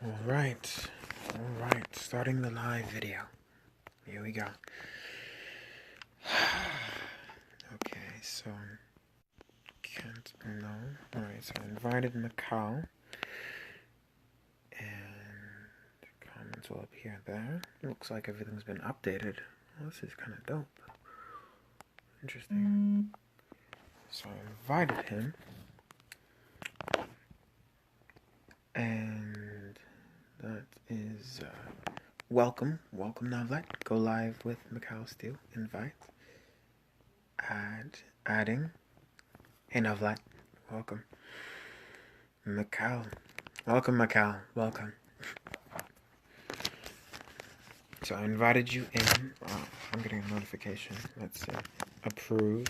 Alright, alright, starting the live video. Here we go. Okay, so, can't, no. Alright, so I invited Mikal, and comments will appear there. Looks like everything's been updated. Well, this is kind of dope. Interesting. So I invited him, and that is, welcome Navlet. Go live with Mikal Steele. Invite. Adding. Hey Navlet. Welcome. Mikal. Welcome Mikal. Welcome. So I invited you in. I'm getting a notification. Let's see. Approve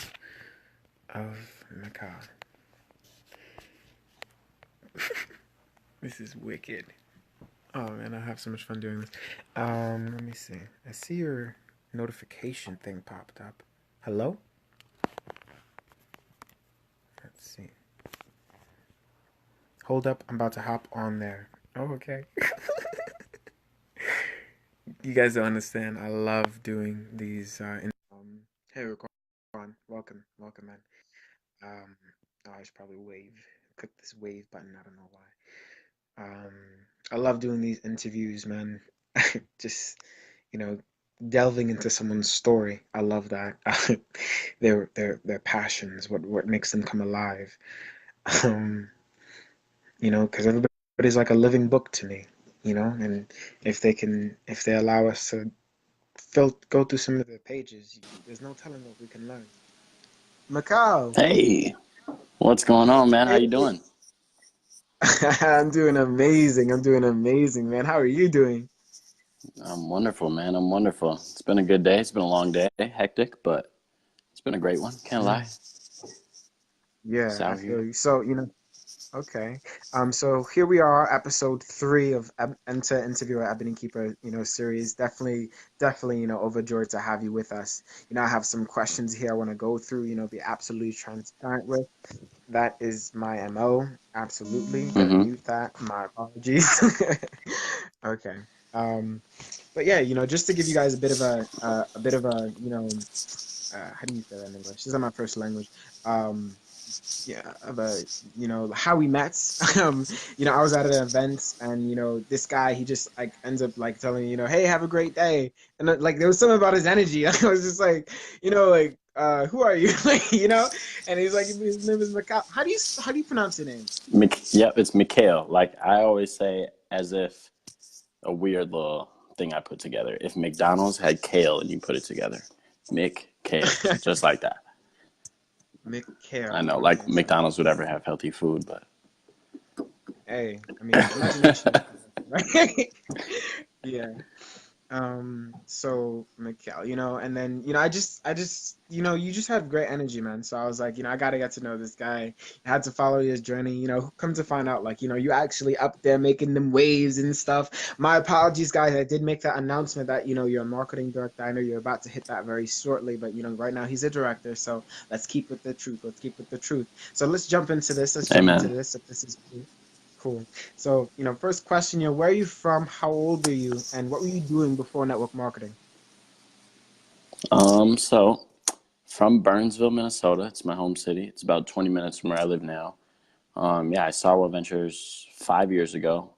of Mikal. This is wicked. Oh man, I have so much fun doing this. Let me see. I see your notification thing popped up. Hello? Let's see. Hold up, I'm about to hop on there. Oh, okay. You guys don't understand. I love doing these. Hey, Raquan. Welcome, man. I should probably click this wave button. I don't know why. I love doing these interviews, man. Just, you know, delving into someone's story. I love that. Their passions, what makes them come alive. Because everybody's like a living book to me, and if they allow us to go through some of the pages, there's no telling what we can learn. Mikal. Hey, what's going on, man? How Hey. you doing? I'm doing amazing, man. How are you doing? I'm wonderful, man. I'm wonderful. It's been a good day. It's been a long day, hectic, but it's been a great one. Can't lie. Yeah, I Out feel here. you. So, okay. So here we are, episode 3 of Enter Interview at EbonyKeeper, series. Definitely, overjoyed to have you with us. I have some questions here I want to go through, be absolutely transparent with. That is my MO. Absolutely. Gotta mute that. My apologies. Okay. But yeah, just to give you guys a bit of a, how do you say that in English? This is not my first language. Yeah, but how we met. I was at an event, and this guy, he just like ends up like telling me, hey, have a great day, and like there was something about his energy. I was just like, who are you? And he's like, his name is Mikal. How do you pronounce your name? Yep, it's Mikal. Like I always say, as if a weird little thing I put together. If McDonald's had kale and you put it together, Mikal, just like that. Mikal. I know, like McDonald's would ever have healthy food, but hey, I mean, imagination, right? Yeah. So Mikal, and then, I just, you just had great energy, man. So I was like, I gotta get to know this guy. I had to follow his journey, come to find out, like, you actually up there making them waves and stuff. My apologies, guys. I did make that announcement that, you're a marketing director. I know you're about to hit that very shortly, but, right now he's a director. So let's keep with the truth. So let's jump into this. If this is cool. So, first question, where are you from? How old are you? And what were you doing before network marketing? So from Burnsville, Minnesota. It's my home city. It's about 20 minutes from where I live now. I saw World Ventures 5 years ago.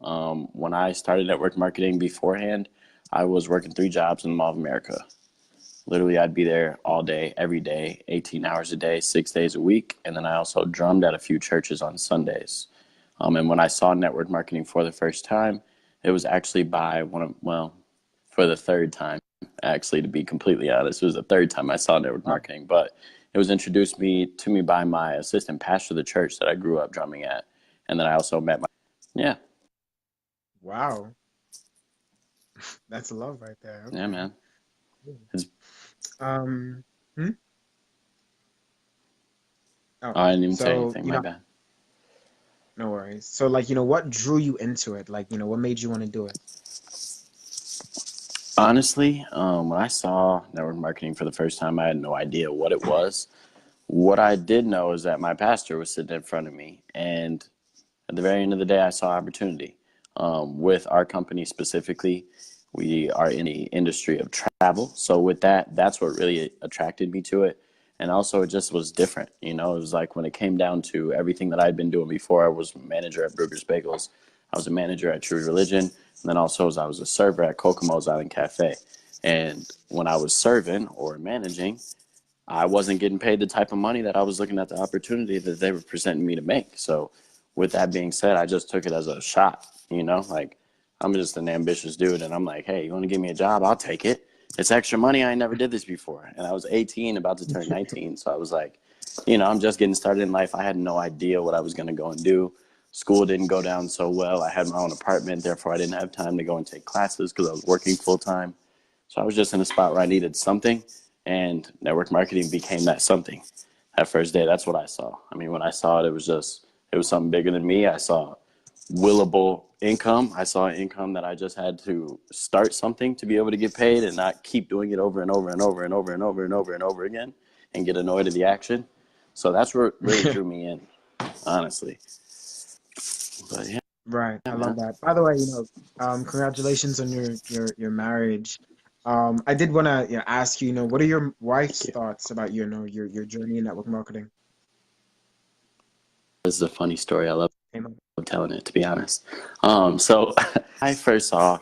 When I started network marketing beforehand, I was working 3 jobs in the Mall of America. Literally, I'd be there all day, every day, 18 hours a day, 6 days a week. And then I also drummed at a few churches on Sundays. And when I saw network marketing for the first time, it was actually by for the third time, actually, to be completely honest. It was the third time I saw network marketing, but it was introduced to me by my assistant pastor of the church that I grew up drumming at. And then I also met yeah. Wow. That's love right there. Okay. Yeah, man. Hmm? Oh, I didn't even say anything, my bad. No worries. So, like, what drew you into it? Like, what made you want to do it? Honestly, when I saw network marketing for the first time, I had no idea what it was. What I did know is that my pastor was sitting in front of me, and at the very end of the day, I saw opportunity. With our company specifically, we are in the industry of travel. So with that, that's what really attracted me to it. And also, it just was different. You know, it was like when it came down to everything that I'd been doing before, I was manager at Brugger's Bagels. I was a manager at True Religion. And then also, I was a server at Kokomo's Island Cafe. And when I was serving or managing, I wasn't getting paid the type of money that I was looking at the opportunity that they were presenting me to make. So with that being said, I just took it as a shot, you know, like I'm just an ambitious dude and I'm like, hey, you want to give me a job? I'll take it. It's extra money. I never did this before. And I was 18, about to turn 19. So I was like, you know, I'm just getting started in life. I had no idea what I was going to go and do. School didn't go down so well. I had my own apartment. Therefore, I didn't have time to go and take classes because I was working full time. So I was just in a spot where I needed something, and network marketing became that something. That first day, that's what I saw. I mean, when I saw it, it was something bigger than me. I saw willable income. I saw income that I just had to start something to be able to get paid and not keep doing it over and over and over and over and over and over and over again and get annoyed at the action. So that's what really drew me in, honestly. But yeah, Right. I love man. that. By the way, congratulations on your marriage. I did want to ask you, what are your Thank wife's you. thoughts about your journey in network marketing? This is a funny story. I love Amen. telling it, to be honest. So I first saw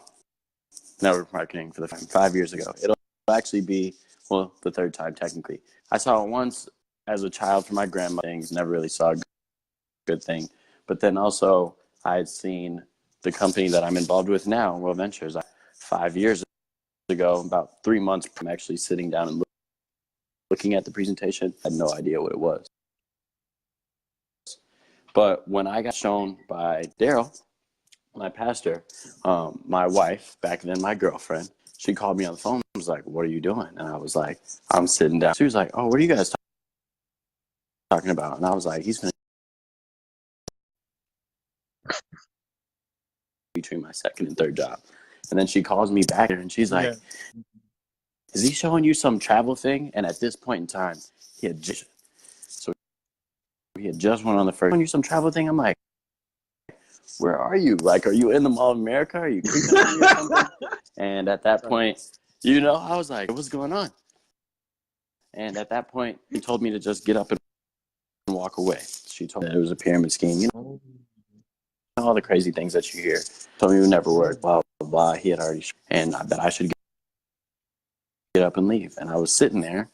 network marketing for the first time 5 years ago. It'll actually be, well, the third time technically. I saw it once as a child from my grandma. Things never really saw a good thing. But then also, I had seen the company that I'm involved with now, World Ventures, 5 years ago, about 3 months from actually sitting down and looking at the presentation. I had no idea what it was. But when I got shown by Daryl, my pastor, my wife, back then my girlfriend, she called me on the phone and was like, what are you doing? And I was like, I'm sitting down. She was like, oh, what are you guys talking about? And I was like, he's going to be between my second and third job. And then she calls me back and she's like, Yeah. is he showing you some travel thing? And at this point in time, he had just, so he had just went on the first, showing you some travel thing? I'm like, where are you? Like, are you in the Mall of America? Are you creeping on me or something? And at that Sorry. point, you know, I was like, what's going on? And at that point, he told me to just get up and walk away. She told me that it was a pyramid scheme. You Oh, know, all the crazy things that you hear. Told me it would never yeah. work, blah, blah, blah. He had already, and that I should get up and leave. And I was sitting there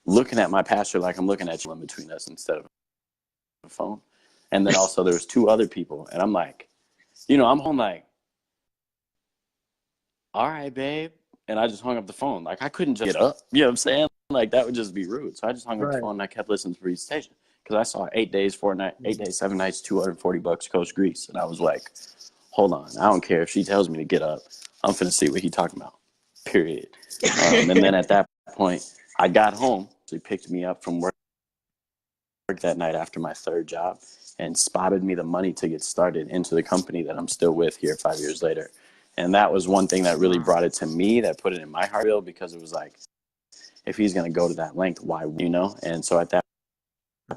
looking at my pastor like I'm looking at you in between us instead of a phone. And then also there was two other people. And I'm like, you know, I'm home like, all right, babe. And I just hung up the phone. Like, I couldn't just get up. You know what I'm saying? Like, that would just be rude. So I just hung up the Right. phone and I kept listening to the presentation because I saw 8 days, 4 nights, 8 days, 7 nights, $240 Coast Greece. And I was like, hold on. I don't care if she tells me to get up. I'm finna see what he talking about. Period. And then at that point, I got home. So he picked me up from work that night after my third job and spotted me the money to get started into the company that I'm still with here 5 years later. And that was one thing that really Wow. brought it to me, that put it in my heart because it was like, if he's going to go to that length, why, you know? And so at that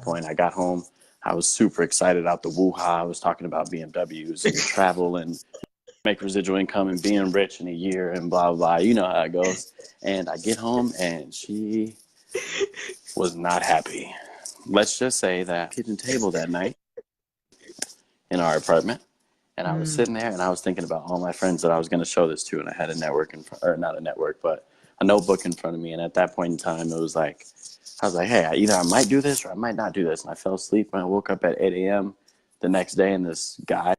point, I got home. I was super excited out the woo-ha. I was talking about BMWs and travel and make residual income and being rich in a year and blah, blah. You know how it goes. And I get home and she was not happy. Let's just say that kitchen table that night in our apartment. And I was Mm, sitting there and I was thinking about all my friends that I was going to show this to. And I had a network or not a network, but a notebook in front of me. And at that point in time, it was like, I was like, hey, either I might do this or I might not do this. And I fell asleep and I woke up at 8 a.m. the next day. And this guy,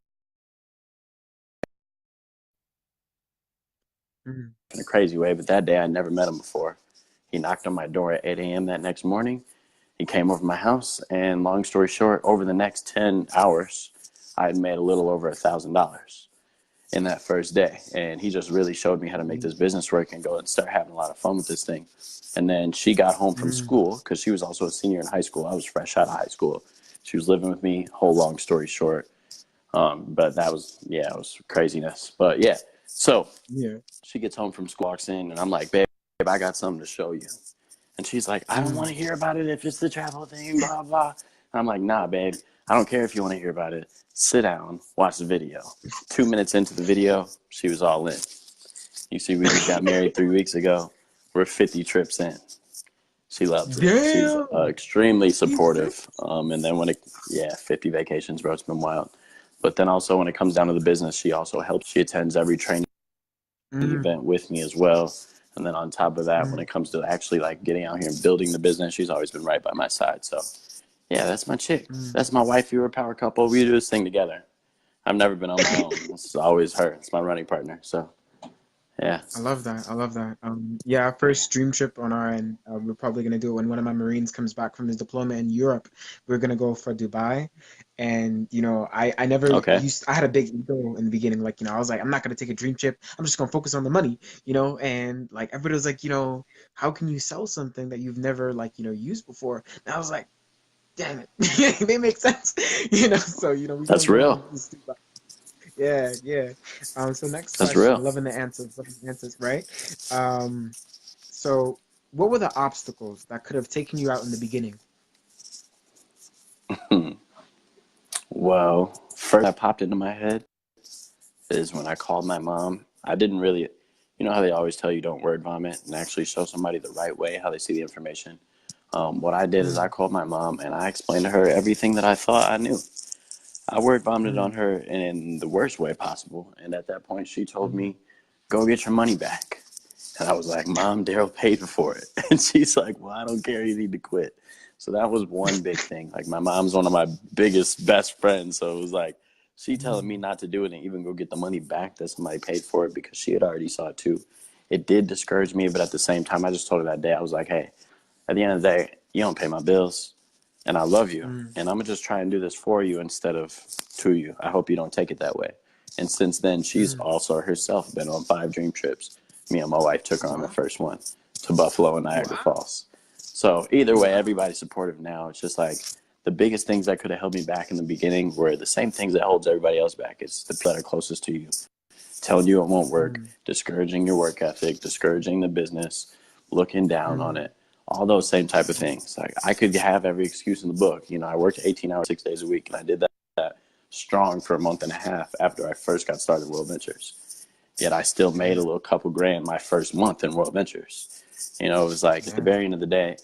mm, in a crazy way, but that day I never met him before. He knocked on my door at 8 a.m. that next morning. He came over to my house. And long story short, over the next 10 hours, I had made a little over $1,000 in that first day. And he just really showed me how to make mm, this business work and go and start having a lot of fun with this thing. And then she got home from mm. school because she was also a senior in high school. I was fresh out of high school. She was living with me, whole long story short. But that was, yeah, it was craziness. But yeah, so Yeah. she gets home from school, walks in, and I'm like, babe, I got something to show you. And she's like, I don't want Mm. to hear about it if it's the travel thing, blah, blah. And I'm like, nah, babe, I don't care if you want to hear about it. Sit down, watch the video. 2 minutes into the video, she was all in. You see, we just got married 3 weeks ago. We're 50 trips in. She loves it. She's Damn. extremely supportive. And then yeah, 50 vacations, bro. It's been wild. But then also when it comes down to the business, she also helps. She attends every training Mm, event with me as well. And then on top of that, when mm, it comes to actually like getting out here and building the business, she's always been right by my side. So yeah, that's my chick. mm. That's my wife. We're a power couple. We do this thing together. I've never been on my own. It's always her. It's my running partner. So yeah. I love that. I love that. Yeah, our first dream trip on our end, we're probably gonna do it when one of my Marines comes back from his deployment in Europe. We're gonna go for Dubai, and I never Okay. used. I had a big ego in the beginning, like I was like, I'm not gonna take a dream trip. I'm just gonna focus on the money, and like everybody was like, how can you sell something that you've never like used before? And I was like, damn it, they make sense, So we're gonna That's go real. do this Dubai. Yeah, yeah. So next That's question. real. Loving the answers. Loving the answers, right? Um, so what were the obstacles that could have taken you out in the beginning? Well, first that popped into my head is when I called my mom. I didn't really, you know how they always tell you don't word vomit and actually show somebody the right way, how they see the information. What I did is I Mm, called my mom and I explained to her everything that I thought I knew. I word vomited on mm, her in the worst way possible. And at that point, she told mm, me, go get your money back. And I was like, Mom, Daryl paid for it. And she's like, well, I don't care. You need to quit. So that was one big thing. Like, my mom's one of my biggest, best friends. So it was like, she telling me mm, not to do it and even go get the money back that somebody paid for it because she had already saw it too. It did discourage me. But at the same time, I just told her that day, I was like, hey, at the end of the day, you don't pay my bills and I love you. mm, And I'm going to just try and do this for you instead of to you. I hope you don't take it that way. And since then, she's mm. also herself been on 5 dream trips. Me and my wife took her on the Wow. first one to Buffalo and Niagara Wow. Falls. So either way, Wow. everybody's supportive now. It's just like the biggest things that could have held me back in the beginning were the same things that holds everybody else back. It's the people that are closest to you, telling you it won't work, Mm, discouraging your work ethic, discouraging the business, looking down on mm, it, all those same type of things. Like I could have every excuse in the book. I worked 18 hours, 6 days a week, and I did that strong for a month and a half after I first got started in World Ventures. Yet I still made a mm. little couple grand my first month in World Ventures. It was like at the Yeah. very end of the day,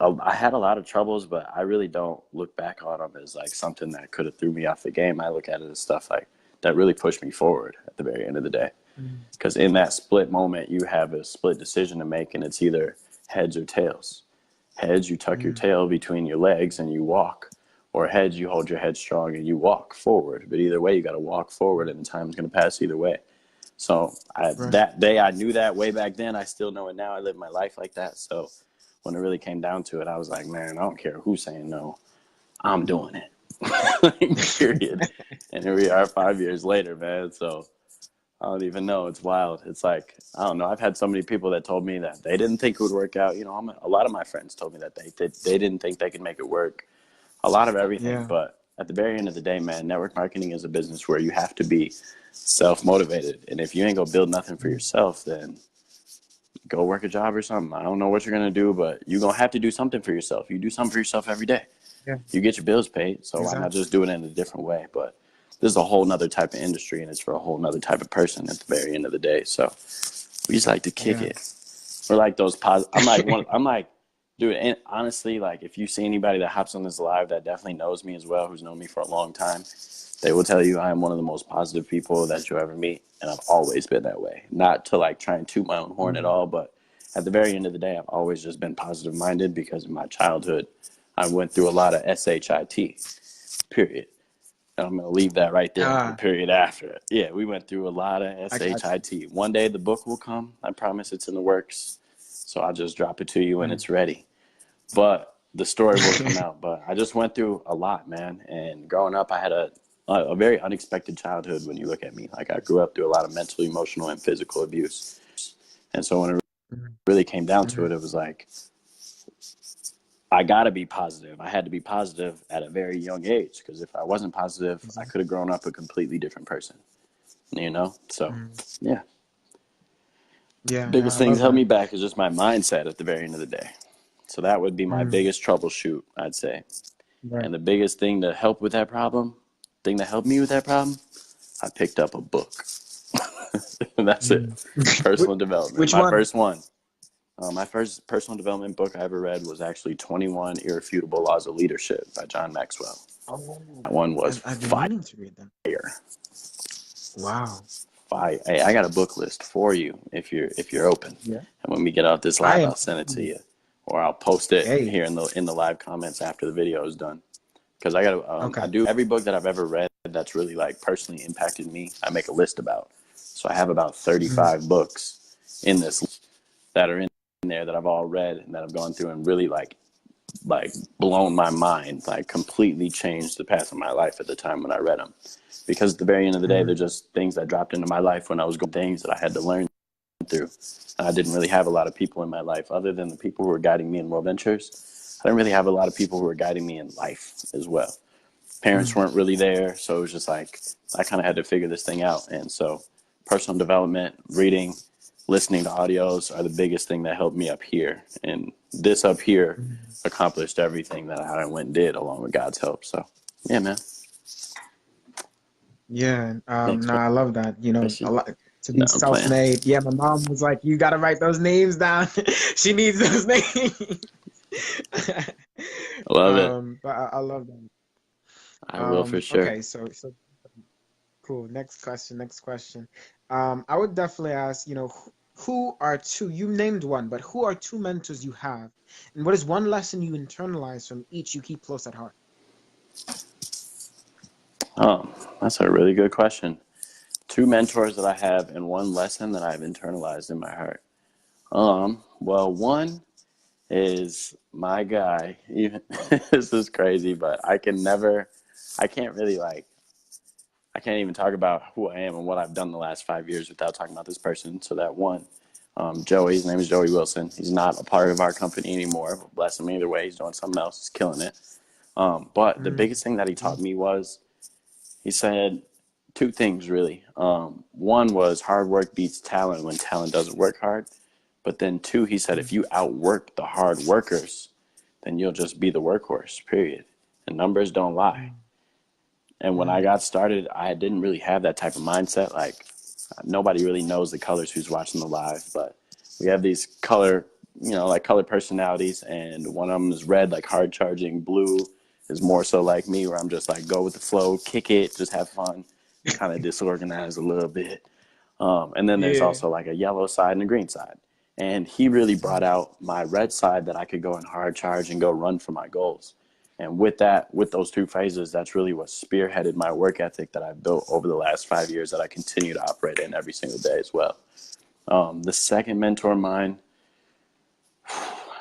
I had a lot of troubles, but I really don't look back on them as like something that could have threw me off the game. I look at it as stuff like that really pushed me forward at the very end of the day. Mm, Because in that split moment, you have a split decision to make, and it's either heads or tails. Heads, you tuck your mm. tail between your legs and you walk, or heads, you hold your head strong and you walk forward. But either way, you got to walk forward, and the time's going to pass either way. So Right. that day, I knew that way back then. I still know it now. I live my life like that. So when it really came down to it, I was like, man, I don't care who's saying no. I'm doing it. Period. And here we are 5 years later, man. So I don't even know. It's wild. It's like, I don't know. I've had so many people that told me that they didn't think it would work out. A lot of my friends told me that they didn't think they could make it work. A lot of everything. Yeah. But at the very end of the day, man, network marketing is a business where you have to be self motivated. And if you ain't gonna build nothing for Mm, yourself, then go work a job or something. I don't know what you're gonna do, but you're gonna have to do something for yourself. You do something for yourself every day. yeah. You get your bills paid, so why not Exactly. just do it in a different way? But this is a whole nother type of industry, and it's for a whole nother type of person at the very end of the day. So we just like to kick Yeah. it. We're like those positive. I'm like, dude. And honestly, like if you see anybody that hops on this live that definitely knows me as well, who's known me for a long time, they will tell you I am one of the most positive people that you'll ever meet, and I've always been that way. Not to like try and toot my own horn at Mm, all, but at the very end of the day, I've always just been positive minded because in my childhood, I went through a lot of shit. Period. And I'm gonna leave that right there and put a ah, period after it. Yeah, we went through a lot of I got you. shit. One day the book will come. I promise it's in the works. So I'll just drop it to you when Mm. it's ready. But the story will come out. But I just went through a lot, man. And growing up, I had a very unexpected childhood when you look at me. Like I grew up through a lot of mental, emotional, and physical abuse. And so when it Mm, really came down to mm, it, it was like I got to be positive. I had to be positive at a very young age because if I wasn't positive, I exactly. could have grown up a completely different person. So Mm. yeah, Yeah, yeah, biggest I things love held that. me back is just my mindset at the very end of the day. So that would be my Mm. biggest troubleshoot, I'd say. Right. And the biggest thing to help with that problem, thing that helped me with that problem, I picked up a book. And that's it. Mm. Which, Personal development. which My one? first one. My first personal development book I ever read was actually 21 Irrefutable Laws of Leadership by John Maxwell. Oh, That one was I've been fire. meaning to read them. Wow. Fire. Hey, I got a book list for you if you're open. Yeah. And when we get out this I live, am. I'll send it to you, or I'll post it Hey. here in the live comments after the video is done. Because I Okay. do every book that I've ever read that's really like personally impacted me. I make a list about. So I have about Mm, 35 books in this list that are in there that I've all read and that I've gone through and really like blown my mind, like completely changed the path of my life at the time when I read them. Because at the very end of the day, they're mm, just things that dropped into my life when I was going things that I had to learn through. And I didn't really have a lot of people in my life other than the people who were guiding me in World Ventures. I didn't really have a lot of people who were guiding me in life as well. Parents mm, weren't really there, so it was just like I kind of had to figure this thing out. And so personal development, reading, listening to audios are the biggest thing that helped me up here. And this up here mm. accomplished everything that I went and did along with God's help. So yeah, man. Yeah. Thanks No, for I love that. You the know, a question. lot to No, be I'm playing. self-made. Yeah, my mom was like, "You got to write those names down." She needs those names. I love it. But I love that. I will for sure. Okay, so cool. Next question. Next question. I would definitely ask, who are two, you named one, but who are two mentors you have? And what is one lesson you internalize from each you keep close at heart? That's a really good question. Two mentors that I have and one lesson that I've internalized in my heart. Well, one is my guy. Even this is crazy, but I can't really I can't even talk about who I am and what I've done the last 5 years without talking about this person. So that one, Joey, his name is Joey Wilson. He's not a part of our company anymore, but bless him either way. He's doing something else. He's killing it. But the Mm, biggest thing that he taught me was he said two things really. One was hard work beats talent when talent doesn't work hard. But then two, he said if mm, you outwork the hard workers, then you'll just be the workhorse, period. And numbers don't lie. mm, And when I mm, got started, I didn't really have that type of mindset. Like nobody really knows the colors who's watching the live, but we have these like color personalities, and one of them is red, like hard charging. Blue is more so like me, where I'm just like go with the flow, kick it, just have fun, kind of disorganized a little bit. And then there's yeah. also like a yellow side and a green side. And he really brought Mm, out my red side that I could go in hard charge and go run for my goals. And with that, with those two phases, that's really what spearheaded my work ethic that I've built over the last 5 years that I continue to operate in every single day as well. The second mentor of mine,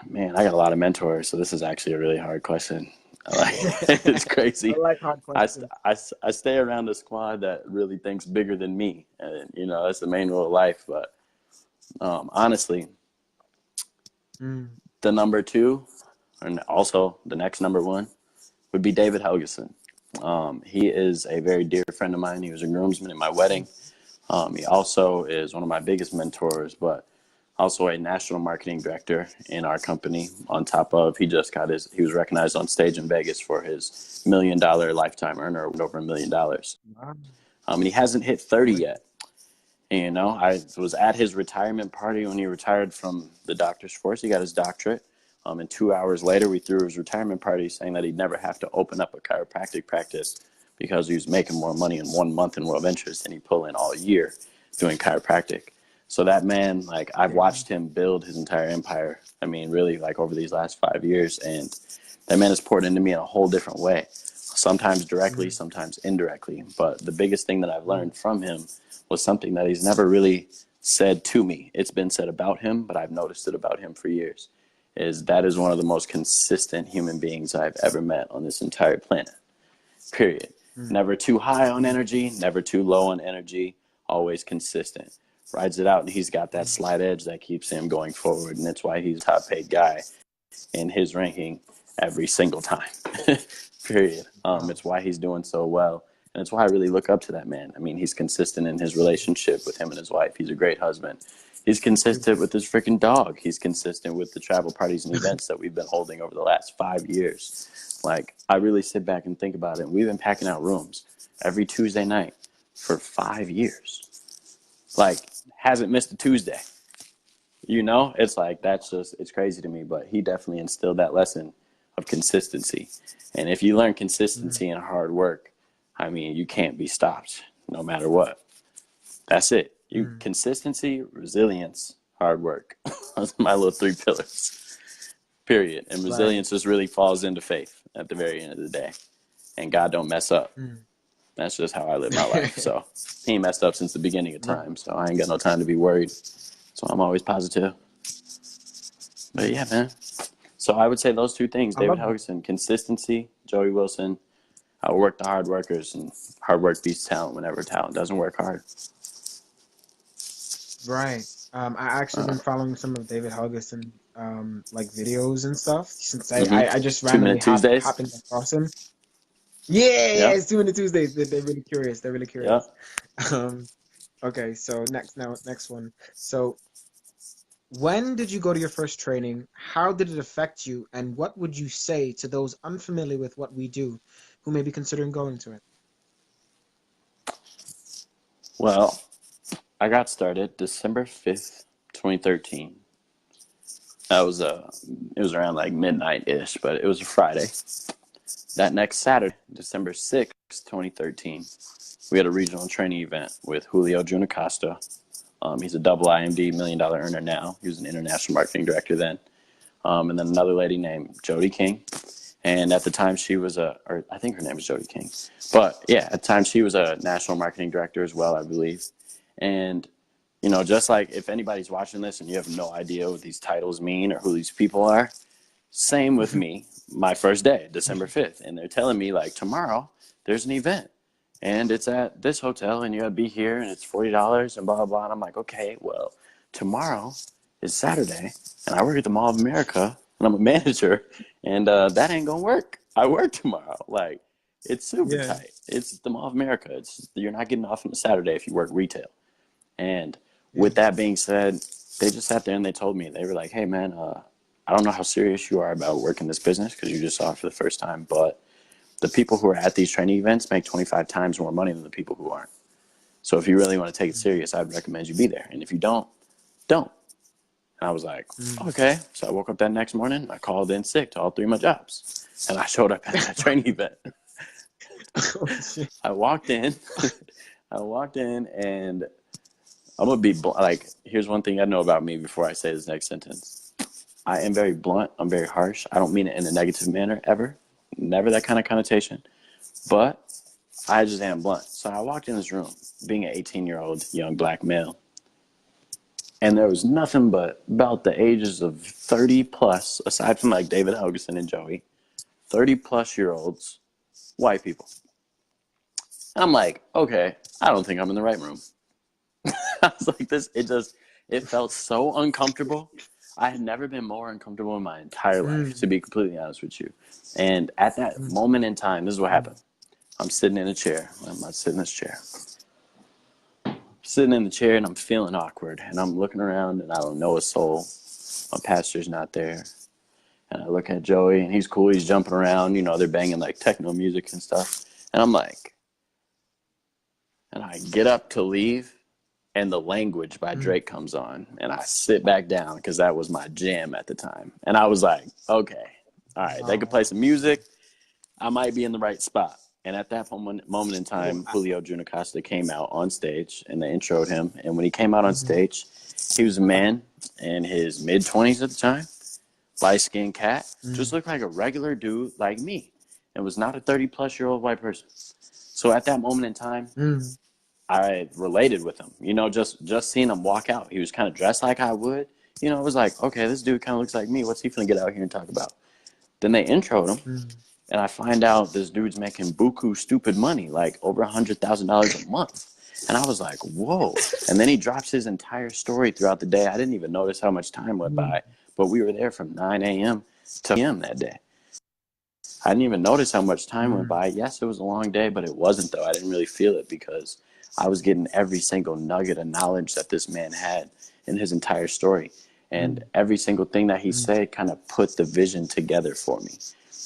man, I got a lot of mentors, so this is actually a really hard question. It's I crazy. like hard questions. I stay around a squad that really thinks bigger than me, and that's the main rule of life. But honestly, Mm, the number two, and also the next number one, would be David Helgeson. He is a very dear friend of mine. He was a groomsman in my wedding. He also is one of my biggest mentors, but also a national marketing director in our company. On top of, he was recognized on stage in Vegas for his $1 million lifetime earner, over $1 million. wow. And he hasn't hit 30 Right. yet. I was at his retirement party when he retired from the doctor's force. He got his doctorate. And 2 hours later, we threw his retirement party saying that he'd never have to open up a chiropractic practice because he was making more money in 1 month in World Ventures than he pull in all year doing chiropractic. So that man, like I've Damn. watched him build his entire empire. I mean, really, like over these last 5 years, and that man has poured into me in a whole different way. Sometimes directly, Mm, sometimes indirectly. But the biggest thing that I've mm, learned from him was something that he's never really said to me. It's been said about him, but I've noticed it about him for years. That is one of the most consistent human beings I've ever met on this entire planet. Period. mm, Never too high on energy, never too low on energy, always consistent. Rides it out, and he's got that mm, slight edge that keeps him going forward, and that's why he's a top paid guy in his ranking every single time. Period. wow. It's why he's doing so well. And it's why I really look up to that man. I mean, he's consistent in his relationship with him and his wife. He's a great husband. He's consistent with his freaking dog. He's consistent with the travel parties and events that we've been holding over the last 5 years. Like, I really sit back and think about it. We've been packing out rooms every Tuesday night for 5 years. Like, hasn't missed a Tuesday. You know, it's like, that's just, it's crazy to me. But he definitely instilled that lesson of consistency. And if you learn Mm, consistency and hard work, I mean, you can't be stopped no matter what. That's it. You mm. consistency, resilience, hard work. Those are my little three pillars. Period. And Right. resilience just really falls into faith at the very end of the day. And God don't mess up. Mm. That's just how I live my life. So he ain't messed up since the beginning of Right. time. So I ain't got no time to be worried. So I'm always positive. But Mm. yeah, man. So I would say those two things: I David love that. Helgeson, consistency; Joey Wilson, outwork the hard workers, and hard work beats talent whenever talent doesn't work hard. Right. I actually been following some of David Helgeson like videos and stuff since I just 2 minute randomly Tuesdays. happened across him. Yeah, yeah, Yep. it's 2 minute Tuesdays. They're really curious. They're really curious. Yep. Um, okay, so next one. So when did you go to your first training? How did it affect you? And what would you say to those unfamiliar with what we do who may be considering going to it? Well, I got started December 5th, 2013. That was it was around like midnight ish, but it was a Friday. That next Saturday, December 6th, 2013, we had a regional training event with Julio Junacosta. He's a double IMD $1 million earner now. He was an international marketing director then. And then another lady named Jody King. And at the time she was or I think her name was Jody King. But yeah, at the time she was a national marketing director as well, I believe. And, you know, just like if anybody's watching this and you have no idea what these titles mean or who these people are, same with me, my first day, December 5th. And they're telling me, like, tomorrow there's an event and it's at this hotel and you got to be here and it's $40 and blah, blah, blah. And I'm like, okay, well, tomorrow is Saturday and I work at the Mall of America and I'm a manager and that ain't going to work. I work tomorrow. Like, it's super Yeah. tight. It's the Mall of America. You're not getting off on a Saturday if you work retail. And Yeah. with that being said, they just sat there and they told me, they were like, hey, man, I don't know how serious you are about working this business because you just saw it for the first time, but the people who are at these training events make 25 times more money than the people who aren't. So if you really want to take it serious, I'd recommend you be there. And if you don't, don't. And I was like, Mm. okay. So I woke up that next morning and I called in sick to all three of my jobs. And I showed up at that training event. Oh, shit. I walked in. I walked in and I'm going to be like, here's one thing I know about me before I say this next sentence. I am very blunt. I'm very harsh. I don't mean it in a negative manner ever. Never that kind of connotation. But I just am blunt. So I walked in this room, being an 18-year-old young black male, and there was nothing but about the ages of 30 plus, aside from like David Helgeson and Joey, 30 plus year olds, white people. And I'm like, okay, I don't think I'm in the right room. I was like, it felt so uncomfortable. I had never been more uncomfortable in my entire life, to Mm. be completely honest with you. And at that Mm. moment in time, this is what Mm. happened. I'm sitting in a chair. I'm not sitting in this chair. Sitting in the chair and I'm feeling awkward. And I'm looking around and I don't know a soul. My pastor's not there. And I look at Joey and he's cool. He's jumping around. You know, they're banging like techno music and stuff. And I'm like, and I get up to leave and The Language by Mm. Drake comes on. And I sit back down because that was my jam at the time. And I was like, okay, all right, they could play Wow. some music. I might be in the right spot. And at that moment in Oh, time, Julio Junacosta came out on stage and they introed him. And when he came out on mhm. stage, he was a man in his mid 20s at the time, light skinned cat, just Mm. looked like a regular dude like me and was not a 30-plus-year-old white person. So at that moment in time, Mm. I related with him. You know, just seeing him walk out, he was kind of dressed like I would. You know, it was like, okay, this dude kind of looks like me. What's he finna get out here and talk about? Then they introed him, Mm. and I find out this dude's making buku stupid money, like over $100,000 a month. And I was like, whoa. And then he drops his entire story throughout the day. I didn't even notice how much time went Mm. by, but we were there from 9 a.m. to p.m. that day. I didn't even notice how much time went Mm. by. Yes, it was a long day, but it wasn't, though. I didn't really feel it because I was getting every single nugget of knowledge that this man had in his entire story. And Mm. every single thing that he Mm. said kind of put the vision together for me.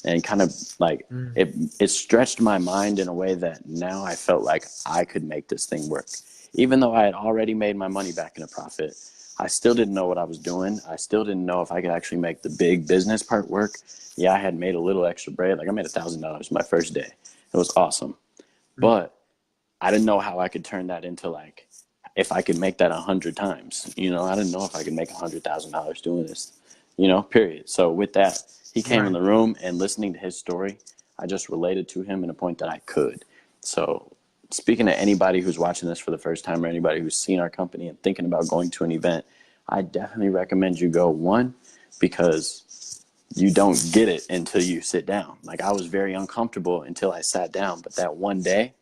and kind of like Mm. it stretched my mind in a way that now I felt like I could make this thing work. Even though I had already made my money back in a profit, I still didn't know what I was doing. I still didn't know if I could actually make the big business part work. Yeah, I had made a little extra bread. Like I made $1,000 my first day. It was awesome. Mm. But I didn't know how I could turn that into like, if I could make that 100 times, I didn't know if I could make $100,000 doing this, period. So with that, he came in Right. the room, and listening to his story, I just related to him in a point that I could. So speaking to anybody who's watching this for the first time, or anybody who's seen our company and thinking about going to an event, I definitely recommend you go. One, because you don't get it until you sit down. Like I was very uncomfortable until I sat down, but that one day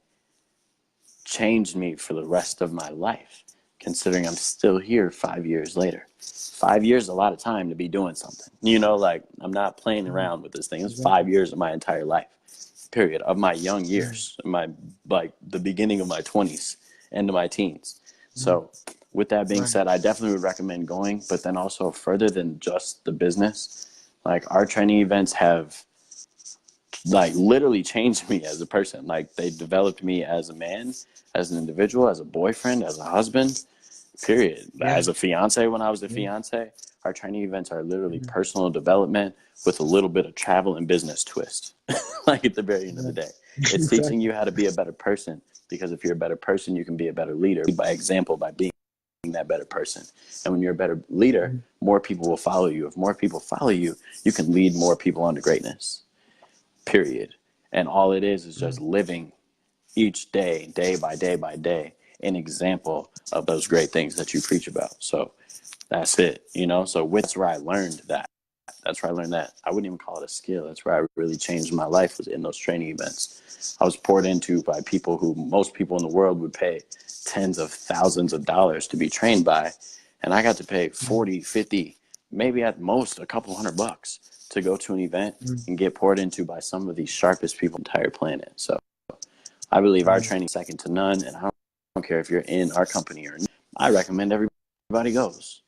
changed me for the rest of my life, considering I'm still here 5 years later. 5 years is a lot of time to be doing something. Like I'm not playing Mm. around with this thing. It's Exactly. 5 years of my entire life, period, of my young Mm. years, my like the beginning of my 20s, end of my teens. Mm. So with that being Right. said, I definitely would recommend going, but then also further than just the business, like our training events have like literally changed me as a person. Like they developed me as a man, as an individual, as a boyfriend, as a husband, period. Yeah. As a fiance, when I was a Yeah. fiance, our training events are literally Mm. personal development with a little bit of travel and business twist. Like at the very end of the Yeah. day, it's teaching Exactly. you how to be a better person, because if you're a better person, you can be a better leader by example, by being that better person. And when you're a better leader, Mm. more people will follow you. If more people follow you, you can lead more people on to greatness, period. And all it is just Mm. living each day, day by day by day, an example of those great things that you preach about. So that's it. So that's where I learned that. That's where I learned that. I wouldn't even call it a skill. That's where I really changed my life, was in those training events. I was poured into by people who most people in the world would pay tens of thousands of dollars to be trained by. And I got to pay Mm. 40, 50, maybe at most a couple $100 to go to an event Mm. and get poured into by some of the sharpest people on the entire planet. So I believe our Right. training is second to none. And I don't care if you're in our company or not. I recommend everybody goes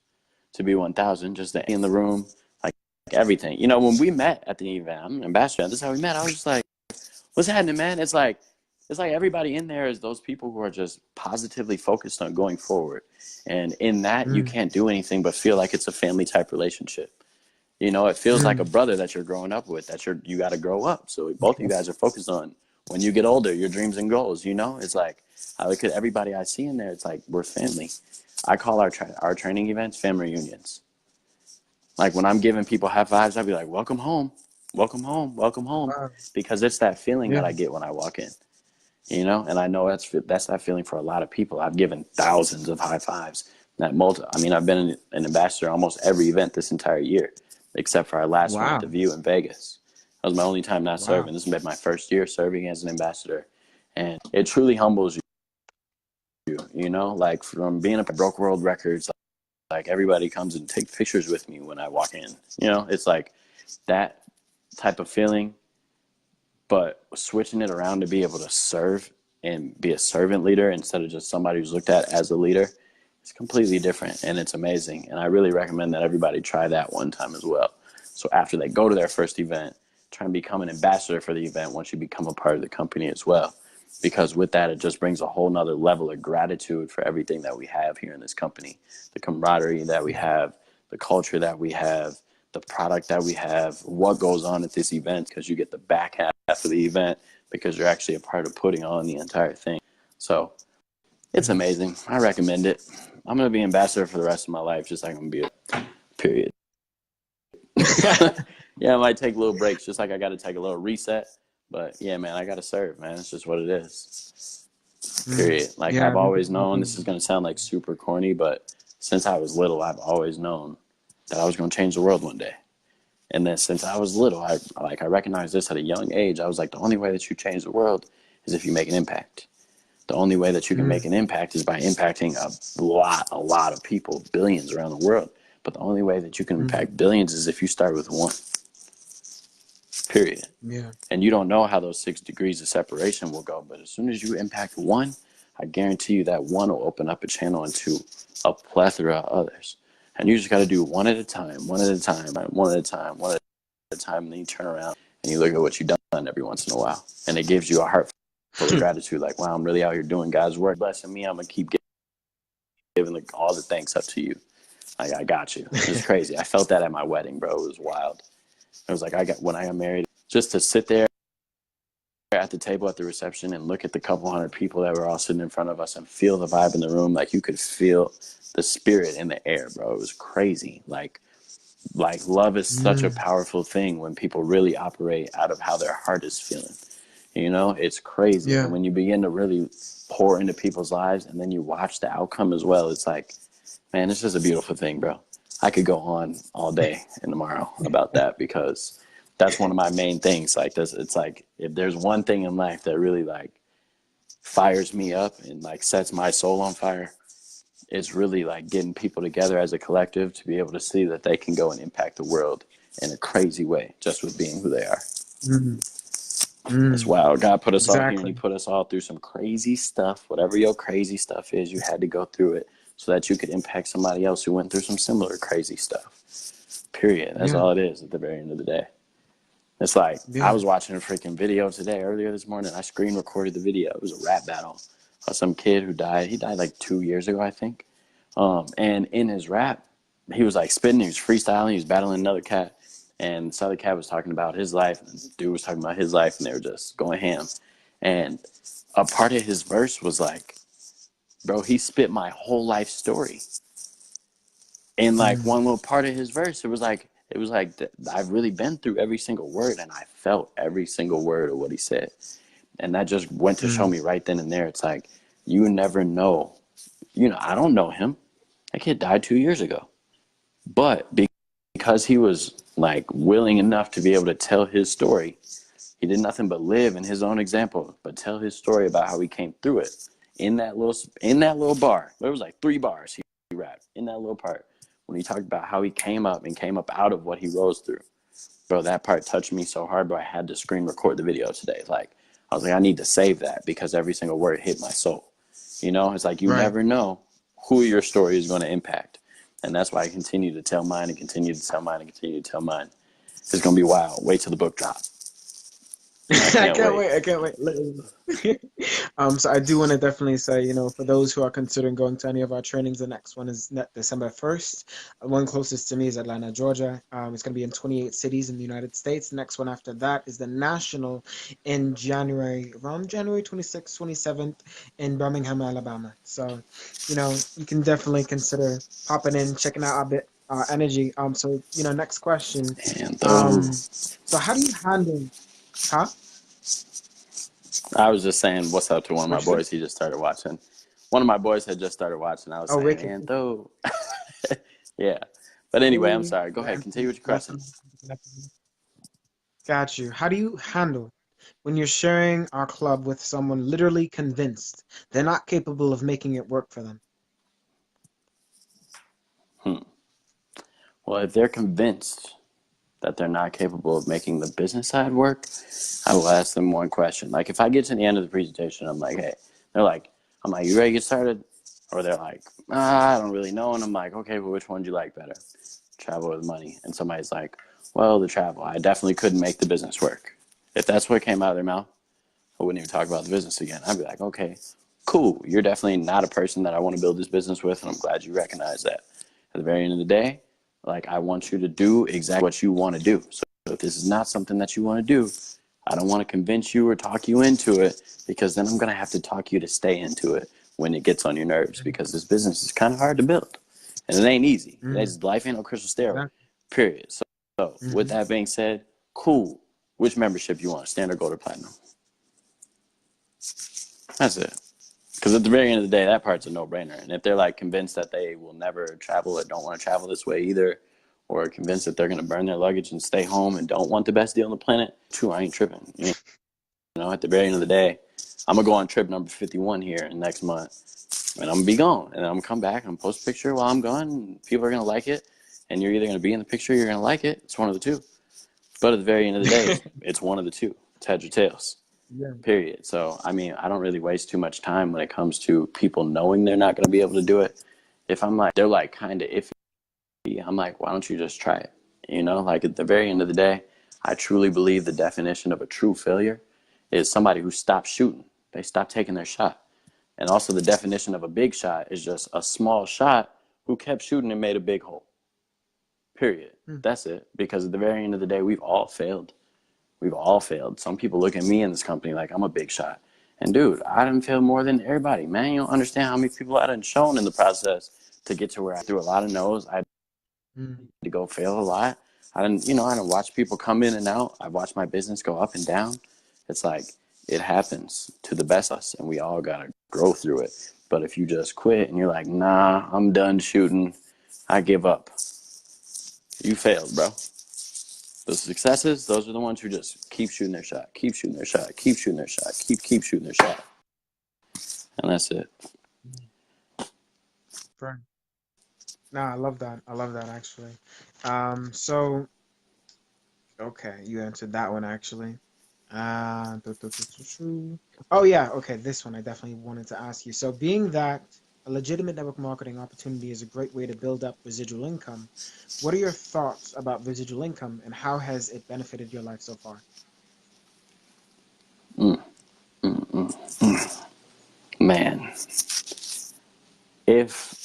to be 1,000, just to be in the room, like everything. When we met at the event, I'm an ambassador. This is how we met. I was just like, "What's happening, man?" It's like everybody in there is those people who are just positively focused on going forward, and in that, you Mm. can't do anything but feel like it's a family type relationship. It feels like a Mm. brother that you're growing up with. You got to grow up. So both of you guys are focused on, when you get older, your dreams and goals. It's like I look at everybody I see in there. It's like we're family. I call our training events family reunions. Like when I'm giving people high fives, I'd be like, "Welcome home, welcome home, welcome home," Wow. because it's that feeling Yeah. that I get when I walk in. And I know that's that feeling for a lot of people. I've given thousands of high fives. I've been an ambassador almost every event this entire year, except for our last one at the Wow. View in Vegas. That was my only time not Wow. serving. This has been my first year serving as an ambassador, and it truly humbles you. Like from being up at Broke World Records, like everybody comes and take pictures with me when I walk in. It's like that type of feeling, but switching it around to be able to serve and be a servant leader instead of just somebody who's looked at as a leader, it's completely different, and it's amazing. And I really recommend that everybody try that one time as well. So after they go to their first event, try and become an ambassador for the event once you become a part of the company as well. Because with that, it just brings a whole nother level of gratitude for everything that we have here in this company, the camaraderie that we have, the culture that we have, the product that we have, what goes on at this event, because you get the back half of the event because you're actually a part of putting on the entire thing. So it's Mm. amazing. I recommend it. I'm going to be ambassador for the rest of my life, just like I'm going to be a period. Yeah, I might take little breaks, just like I got to take a little reset. But yeah, man, I got to serve, man. It's just what it is. Mm. Period. Like Yeah. I've I mean, always known, this is going to sound like super corny, but since I was little, I've always known that I was going to change the world one day. And then since I was little, I recognized this at a young age. I was like, the only way that you change the world is if you make an impact. The only way that you can mm. make an impact is by impacting a lot of people, billions around the world. But the only way that you can Mm. impact billions is if you start with one. Period. Yeah. And you don't know how those 6 degrees of separation will go, but as soon as you impact one, I guarantee you that one will open up a channel into a plethora of others. And you just got to do one at a time, one at a time, one at a time, one at a time, and then you turn around and you look at what you've done every once in a while, and it gives you a heart full of gratitude. Like, wow, I'm really out here doing God's work, blessing me. I'm gonna keep giving like all the thanks up to you. Like, I got you. It's crazy. I felt that at my wedding, bro. It was wild. It was like when I got married, just to sit there at the table at the reception and look at the couple hundred people that were all sitting in front of us and feel the vibe in the room. Like, you could feel the spirit in the air, bro. It was crazy. Like love is such a powerful thing when people really operate out of how their heart is feeling. You know, it's crazy. Yeah. And when you begin to really pour into people's lives and then you watch the outcome as well, it's like, man, it's just a beautiful thing, bro. I could go on all day and tomorrow about that, because that's one of my main things. Like this, it's like, if there's one thing in life that really like fires me up and like sets my soul on fire, it's really like getting people together as a collective to be able to see that they can go and impact the world in a crazy way just with being who they are. Mm. It's wild. God put us all here, and Exactly. he put us all through some crazy stuff. Whatever your crazy stuff is, you had to go through it so that you could impact somebody else who went through some similar crazy stuff. Period. That's Yeah. all it is at the very end of the day. It's like, I Yeah. was watching a freaking video today, earlier this morning. I screen recorded the video. It was a rap battle of some kid who died. He died like 2 years ago, I think. And in his rap, he was like spitting, he was freestyling, he was battling another cat. And this other cat was talking about his life, and the dude was talking about his life, and they were just going ham. And a part of his verse was like, bro, he spit my whole life story. And like Mm. one little part of his verse, it was like I've really been through every single word, and I felt every single word of what he said. And that just went to show Mm. me right then and there. It's like, you never know. I don't know him. That kid died 2 years ago. But because he was like willing enough to be able to tell his story, he did nothing but live in his own example, but tell his story about how he came through it in that little bar. There was like 3 bars he rapped in that little part when he talked about how he came up and came up out of what he rose through. Bro, that part touched me so hard, but I had to screen record the video today. Like, I was like, I need to save that because every single word hit my soul. It's like, you Right. never know who your story is going to impact. And that's why I continue to tell mine and continue to tell mine and continue to tell mine. It's going to be wild. Wait till the book drop. I I can't can't wait. wait. I can't wait. So I do want to definitely say, for those who are considering going to any of our trainings, the next one is December 1st. The one closest to me is Atlanta, Georgia. It's going to be in 28 cities in the United States. The next one after that is the national in January, around January 26th, 27th in Birmingham, Alabama. So, you can definitely consider popping in, checking out our energy. Next question. And though, Um, so how do you handle, huh? I was just saying what's up to one of my What you say? boys. He just started watching. One of my boys had just started watching. I was Oh, saying, Ricky. and though. Yeah. But anyway, I'm Hey, sorry. Go ahead. Continue with your question. got you. How do you handle when you're sharing our club with someone literally convinced they're not capable of making it work for them? Well, if they're convinced that they're not capable of making the business side work, I will ask them one question. Like, if I get to the end of the presentation, I'm like, hey, I'm like, you ready to get started? Or they're like, I don't really know. And I'm like, okay, well, which one do you like better? Travel or the money? And somebody's like, well, the travel. I definitely couldn't make the business work. If that's what came out of their mouth, I wouldn't even talk about the business again. I'd be like, okay, cool. You're definitely not a person that I want to build this business with, and I'm glad you recognize that. At the very end of the day, like, I want you to do exactly what you want to do. So if this is not something that you want to do, I don't want to convince you or talk you into it, because then I'm going to have to talk you to stay into it when it gets on your nerves, because this business is kind of hard to build and it ain't easy. Mm, Life ain't no crystal stairway, exactly. period. So with Hmm. that being said, cool. Which membership you want, standard, gold, or platinum? That's it. Because at the very end of the day, that part's a no-brainer. And if they're like convinced that they will never travel or don't want to travel this way either, or convinced that they're going to burn their luggage and stay home and don't want the best deal on the planet, true, I ain't tripping. At the very end of the day, I'm going to go on trip number 51 here in next month. And I'm going to be gone. And I'm going to come back and post a picture while I'm gone. And people are going to like it. And you're either going to be in the picture or you're going to like it. It's one of the two. But at the very end of the day, it's one of the two. It's heads or tails. Yeah. Period. So, I mean, I don't really waste too much time when it comes to people knowing they're not going to be able to do it. If I'm like, they're like kind of iffy, I'm like, why don't you just try it? Like, at the very end of the day, I truly believe the definition of a true failure is somebody who stops shooting. They stop taking their shot. And also the definition of a big shot is just a small shot who kept shooting and made a big hole. Period. Mm, That's it. Because at the very end of the day, we've all failed. We've all failed. Some people look at me in this company like I'm a big shot. And dude, I done failed more than everybody, man. You don't understand how many people I done shown in the process to get to where I threw a lot of no's. I had mm, to go fail a lot. I done watch people come in and out. I've watched my business go up and down. It's like it happens to the best of us, and we all gotta grow through it. But if you just quit and you're like, nah, I'm done shooting, I give up, you failed, bro. The successes, those are the ones who just keep shooting their shot, keep shooting their shot, keep shooting their shot, keep shooting their shot, and that's it. mm. Right. No, I love that. I love that actually. So okay, you answered that one actually. Oh yeah, okay, this one I definitely wanted to ask you. So being that a legitimate network marketing opportunity is a great way to build up residual income, what are your thoughts about residual income and how has it benefited your life so far? Mm, mm, mm, mm. Man, if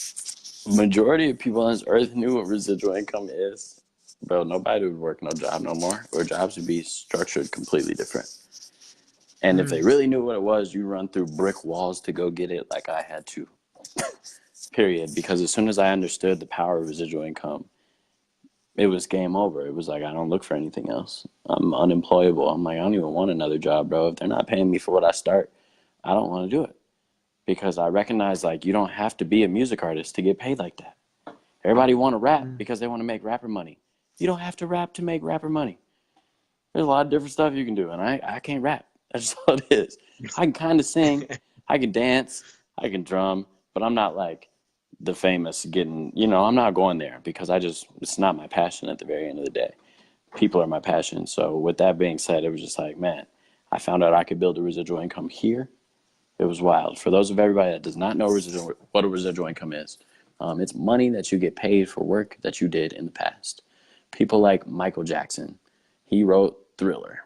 majority of people on this earth knew what residual income is, bro, nobody would work no job no more, or jobs would be structured completely different. And if they Mm, really knew what it was, you run through brick walls to go get it like I had to. Period. Because as soon as I understood the power of residual income, it was game over. It was like I don't look for anything else. I'm unemployable. I'm like, I don't even want another job, bro. If they're not paying me for what I start, I don't want to do it. Because I recognize like you don't have to be a music artist to get paid like that. Everybody want to rap mm, because they want to make rapper money. You don't have to rap to make rapper money. There's a lot of different stuff you can do, and I can't rap. That's just all it is. I can kind of sing, I can dance, I can drum, but I'm not like the famous getting, I'm not going there because it's not my passion at the very end of the day. People are my passion. So with that being said, it was just like, man, I found out I could build a residual income here. It was wild. For those of everybody that does not know what a residual income is, it's money that you get paid for work that you did in the past. People like Michael Jackson, he wrote Thriller.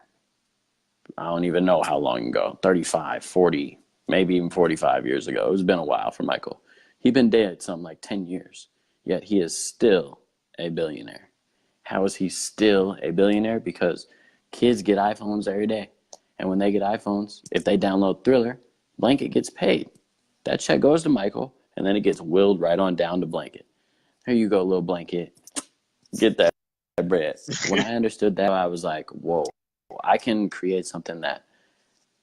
I don't even know how long ago, 35, 40, maybe even 45 years ago. It's been a while for Michael. He's been dead something like 10 years, yet he is still a billionaire. How is he still a billionaire? Because kids get iPhones every day. And when they get iPhones, if they download Thriller, Blanket gets paid. That check goes to Michael, and then it gets willed right on down to Blanket. Here you go, little Blanket. Get that bread. When I understood that, I was like, whoa, I can create something that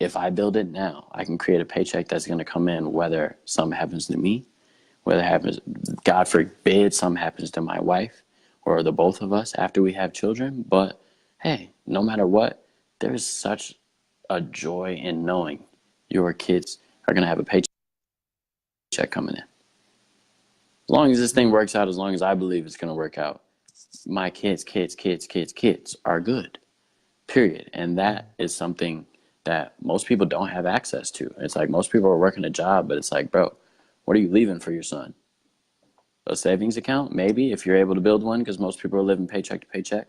if I build it now, I can create a paycheck that's going to come in whether something happens to me, whether it happens, God forbid, something happens to my wife or the both of us after we have children. But hey, no matter what, there's such a joy in knowing your kids are going to have a paycheck coming in. As long as this thing mm, works out, as long as I believe it's going to work out, my kids are good. Period. And mm, that is something that most people don't have access to. It's like most people are working a job, but it's like, bro, what are you leaving for your son? A savings account? Maybe if you're able to build one, because most people are living paycheck to paycheck,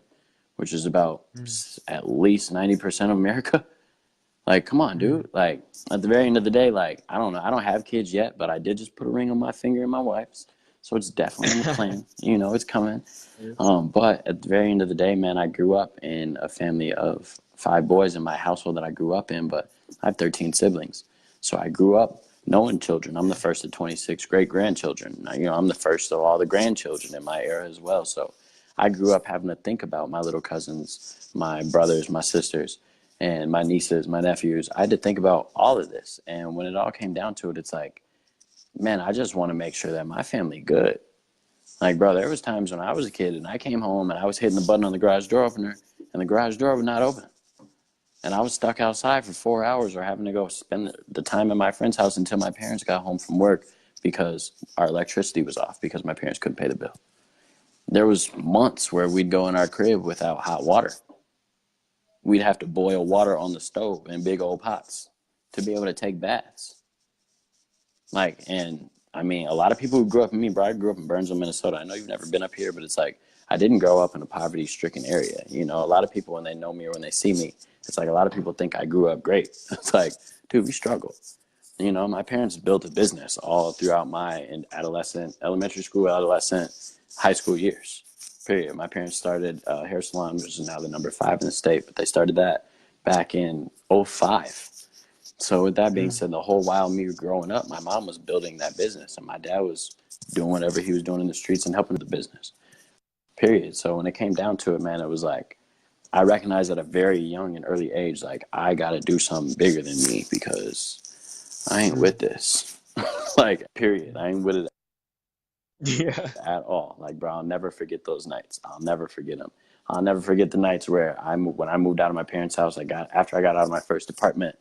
which is about mm, at least 90% of America. Like, come on, mm. dude. Like, at the very end of the day, like, I don't know. I don't have kids yet, but I did just put a ring on my finger and my wife's. So it's definitely in the plan. It's coming. Yes. But at the very end of the day, man, I grew up in a family of five boys in my household that I grew up in, but I have 13 siblings. So I grew up knowing children. I'm the first of 26 great grandchildren. I'm the first of all the grandchildren in my era as well. So I grew up having to think about my little cousins, my brothers, my sisters, and my nieces, my nephews. I had to think about all of this. And when it all came down to it, it's like, man, I just want to make sure that my family good. Like, bro, there was times when I was a kid and I came home and I was hitting the button on the garage door opener and the garage door would not open. And I was stuck outside for 4 hours or having to go spend the time at my friend's house until my parents got home from work because our electricity was off because my parents couldn't pay the bill. There was months where we'd go in our crib without hot water. We'd have to boil water on the stove in big old pots to be able to take baths. Like, and I mean, a lot of people who grew up in me, bro, I grew up in Burnsville, Minnesota. I know you've never been up here, but it's like I didn't grow up in a poverty-stricken area. You know, a lot of people when they know me or when they see me, it's like a lot of people think I grew up great. It's like, dude, we struggle. You know, my parents built a business all throughout my adolescent, elementary school, adolescent, high school years. Period. My parents started a hair salon, which is now the number 5 in the state, but they started that back in '05. So with that being Mm. said, the whole while me growing up, my mom was building that business and my dad was doing whatever he was doing in the streets and helping the business. Period. So when it came down to it, man, it was like I recognized at a very young and early age, like I got to do something bigger than me because I ain't Mm. with this. Like, period. I ain't with it Yeah. at all. Like, bro, I'll never forget those nights. I'll never forget them. I'll never forget the nights where when I moved out of my parents' house. After I got out of my first apartment.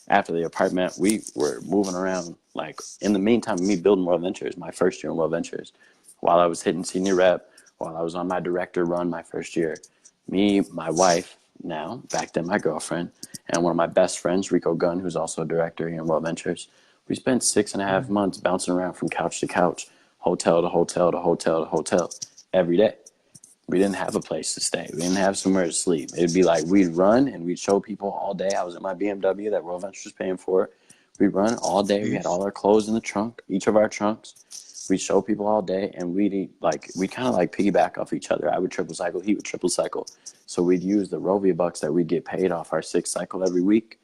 After the apartment, we were moving around. Like in the meantime, me building World Ventures, my first year in World Ventures, while I was hitting senior rep, while I was on my director run my first year, me, my wife, now back then my girlfriend, and one of my best friends, Rico Gunn, who's also a director here in World Ventures. We spent 6.5 Mm. months bouncing around from couch to couch, hotel to hotel to hotel to hotel, every day. We didn't have a place to stay. We didn't have somewhere to sleep. It'd be like we'd run and we'd show people all day. I was in my BMW that World Ventures was paying for. We'd run all day. We had Yes. all our clothes in the trunk, each of our trunks. We'd show people all day, and we'd kind of like piggyback off each other. I would triple cycle, he would triple cycle. So we'd use the Rovia bucks that we'd get paid off our 6th cycle every week.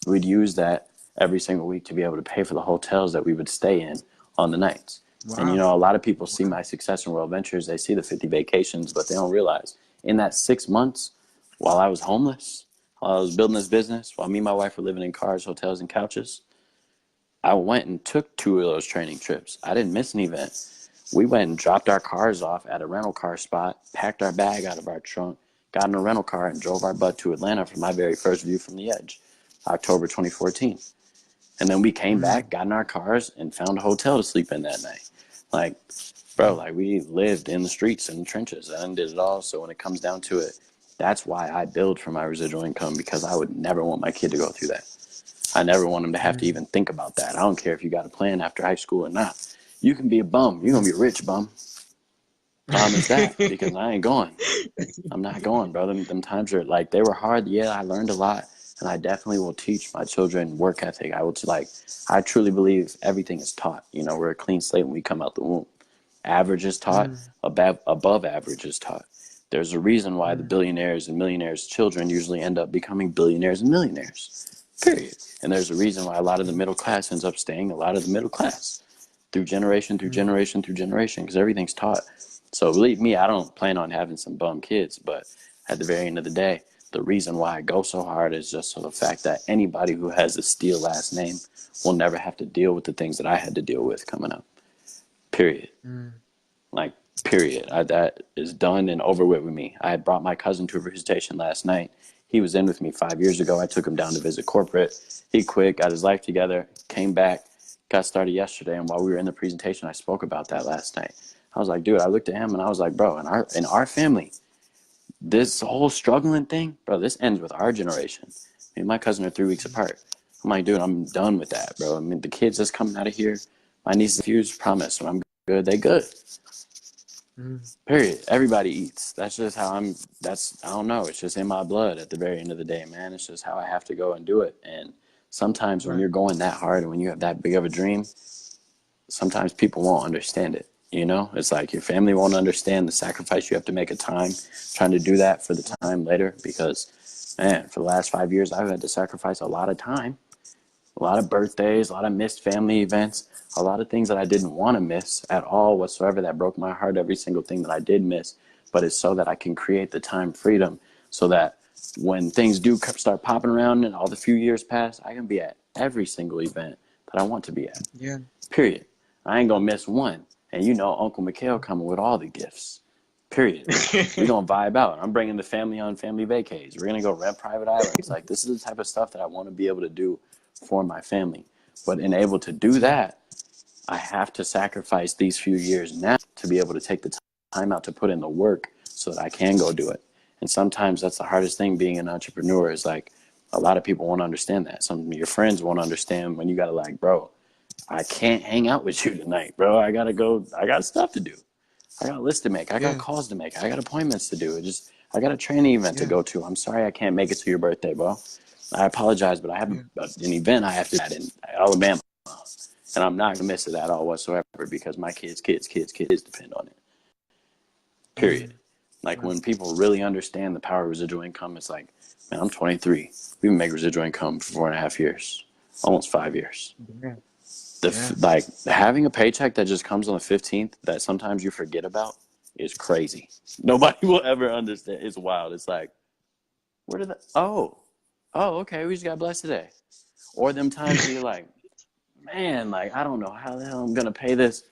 We'd use that every single week to be able to pay for the hotels that we would stay in on the nights. And you Wow. know, a lot of people see Wow. my success in World Ventures. They see the 50 vacations, but they don't realize in that 6 months, while I was homeless, while I was building this business, while me and my wife were living in cars, hotels, and couches, I went and took 2 of those training trips. I didn't miss an event. We went and dropped our cars off at a rental car spot, packed our bag out of our trunk, got in a rental car, and drove our butt to Atlanta for my very first view from the edge, October 2014. And then we came Mm. back, got in our cars, and found a hotel to sleep in that night. Like, bro, Mm. like we lived in the streets, in the trenches, and did it all. So when it comes down to it, that's why I build for my residual income, because I would never want my kid to go through that. I never want him to have to Mm. even think about that. I don't care if you got a plan after high school or not. You can be a bum. You're going to be a rich bum. Promise that, because I ain't going. I'm not going, bro. Them times are like, they were hard. Yeah, I learned a lot. And I definitely will teach my children work ethic. I truly believe everything is taught. You know, we're a clean slate when we come out the womb. Average is taught, Mm. above average is taught. There's a reason why the Mm. billionaires and millionaires' children usually end up becoming billionaires and millionaires. Period. And there's a reason why a lot of the middle class ends up staying a lot of the middle class through generation, through Mm. generation, through generation, because everything's taught. So believe me, I don't plan on having some bum kids, but at the very end of the day, the reason why I go so hard is just for the fact that anybody who has a Steele last name will never have to deal with the things that I had to deal with coming up. Period. Mm. Like, period. That is done and over with me. I had brought my cousin to a visitation last night. He was in with me 5 years ago. I took him down to visit corporate. He quit, got his life together, came back, got started yesterday. And while we were in the presentation, I spoke about that last night. I was like, dude, I looked at him and I was like, bro, in our family, this whole struggling thing, bro, this ends with our generation. Me and my cousin are 3 weeks apart. I'm like, dude, I'm done with that, bro. I mean, the kids that's coming out of here, my nieces and nephews, promise, when I'm good, they good. Mm. Period. Everybody eats. That's just how I don't know. It's just in my blood at the very end of the day, man. It's just how I have to go and do it. And sometimes when Right. you're going that hard and when you have that big of a dream, sometimes people won't understand it. You know, it's like your family won't understand the sacrifice you have to make of time trying to do that for the time later. Because, man, for the last 5 years, I've had to sacrifice a lot of time, a lot of birthdays, a lot of missed family events, a lot of things that I didn't want to miss at all whatsoever, that broke my heart, every single thing that I did miss. But it's so that I can create the time freedom so that when things do start popping around and all the few years pass, I can be at every single event that I want to be at. Yeah. Period. I ain't gonna miss one. And you know, Uncle Mikal coming with all the gifts. Period. We gonna vibe out. I'm bringing the family on family vacays. We're gonna go rent private islands. Like, this is the type of stuff that I want to be able to do for my family. But in able to do Yeah. that, I have to sacrifice these few years now to be able to take the time out to put in the work so that I can go do it. And sometimes that's the hardest thing being an entrepreneur, is like, a lot of people won't understand that. Some of your friends won't understand when you gotta, like, bro, I can't hang out with you tonight, bro. I gotta go. I got stuff to do. I got lists to make. I got Yeah, calls to make. I got appointments to do. I got a training event to yeah, go to. I'm sorry I can't make it to your birthday, bro. I apologize, but I have yeah. an event I have to do in Alabama, and I'm not gonna miss it at all whatsoever because my kids depend on it. Period. Mm, Like right. when people really understand the power of residual income, it's like, man, I'm 23. We've been making residual income for 4.5 years, almost 5 years. Yeah, yeah. Like having a paycheck that just comes on the 15th that sometimes you forget about is crazy. Nobody will ever understand. It's wild. It's like, where did that? Oh, okay. We just got blessed today. Or them times where you're like, man, like I don't know how the hell I'm gonna pay this.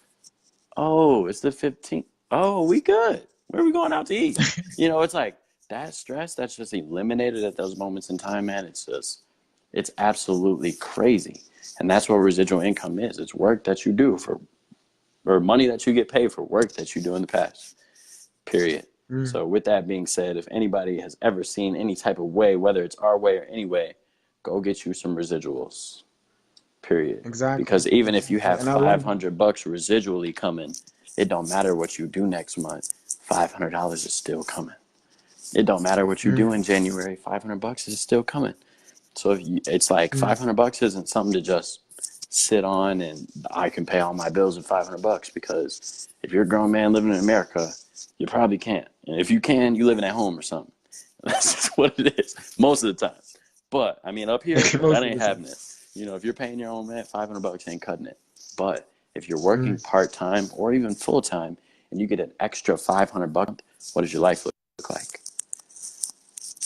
Oh, it's the 15th. Oh, we good. Where are we going out to eat? It's like that stress that's just eliminated at those moments in time, man. It's absolutely crazy. And that's what residual income is. It's work that you do or money that you get paid for work that you do in the past, period. Mm, So with that being said, if anybody has ever seen any type of way, whether it's our way or any way, go get you some residuals, period. exactly, Because even if you exactly. have And I love that. $500 residually coming, it don't matter what you do next month. $500 is still coming. It don't matter what you do Mm, in January. $500 is still coming. So it's like mm, $500 isn't something to just sit on and I can pay all my bills with $500 because if you're a grown man living in America, you probably can't. And if you can, you living at home or something. That's just what it is most of the time. But I mean, up here, that most of ain't the time. happening. If you're paying your own rent, $500 ain't cutting it. But if you're working Mm, part time or even full time and you get an extra $500, what does your life look like?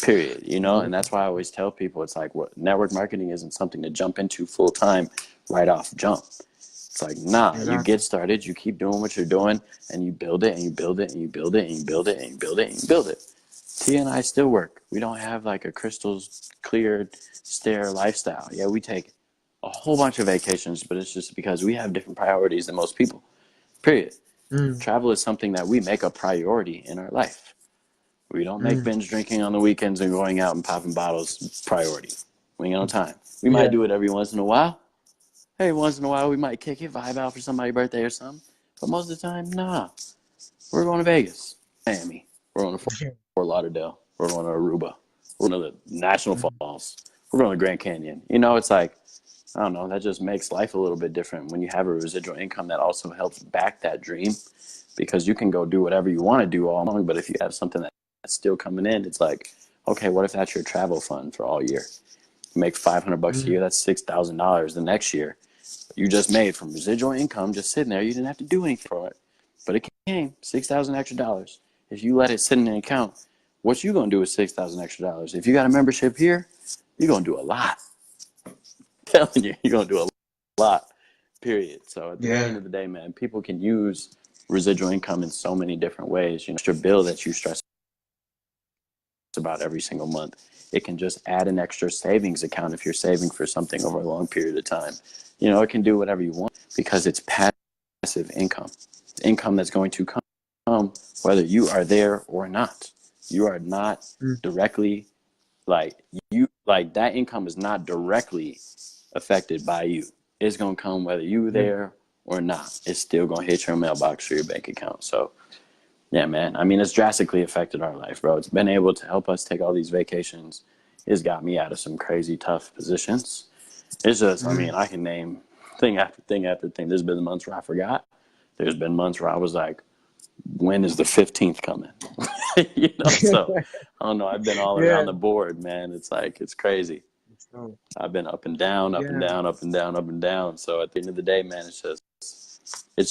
Period. And yeah. that's why I always tell people it's like what network marketing isn't something to jump into full time right off jump. It's like, nah, you Exactly. get started, you keep doing what you're doing, and you build it and you build it and you build it and you build it and you build it and you build it. Tia and I still work. We don't have like a crystal clear stare lifestyle. Yeah, we take a whole bunch of vacations, but it's just because we have different priorities than most people. Period. Mm, Travel is something that we make a priority in our life. We don't make mm, binge drinking on the weekends and going out and popping bottles priority. We ain't got no time. We might yeah. do it every once in a while. Every once in a while, we might kick it, vibe out for somebody's birthday or something. But most of the time, nah. We're going to Vegas, Miami. We're going to Fort Lauderdale. We're going to Aruba. We're going to the National Mm, Falls. We're going to Grand Canyon. It's like, I don't know, that just makes life a little bit different when you have a residual income that also helps back that dream because you can go do whatever you want to do all along. But if you have something that's still coming in, it's like, okay, what if that's your travel fund for all year? You make $500 a mm, year, that's $6,000 the next year. You just made from residual income just sitting there. You didn't have to do anything for it, but it came $6,000 extra. If you let it sit in an account, what you gonna do with $6,000 extra? If you got a membership here, you're gonna do a lot. I'm telling you, you're gonna do a lot. Period. So at the very end yeah. of the day, man, people can use residual income in so many different ways. Extra bill that you stress about every single month. It can just add an extra savings account if you're saving for something over a long period of time. It can do whatever you want because it's passive income. It's income that's going to come whether you are there or not. You are not Mm, directly like like that income is not directly affected by you. It's gonna come whether you yeah. there or not. It's still gonna hit your mailbox or your bank account. So yeah, man. I mean, it's drastically affected our life, bro. It's been able to help us take all these vacations. It's got me out of some crazy tough positions. It's just, I mean, Mm, I can name thing after thing after thing. There's been months where I forgot. There's been months where I was like, when is the 15th coming? So I don't know. I've been all yeah. around the board, man. It's like, it's crazy. So, I've been up and down, up and yeah. down, up and down, up and down. So at the end of the day, man, it's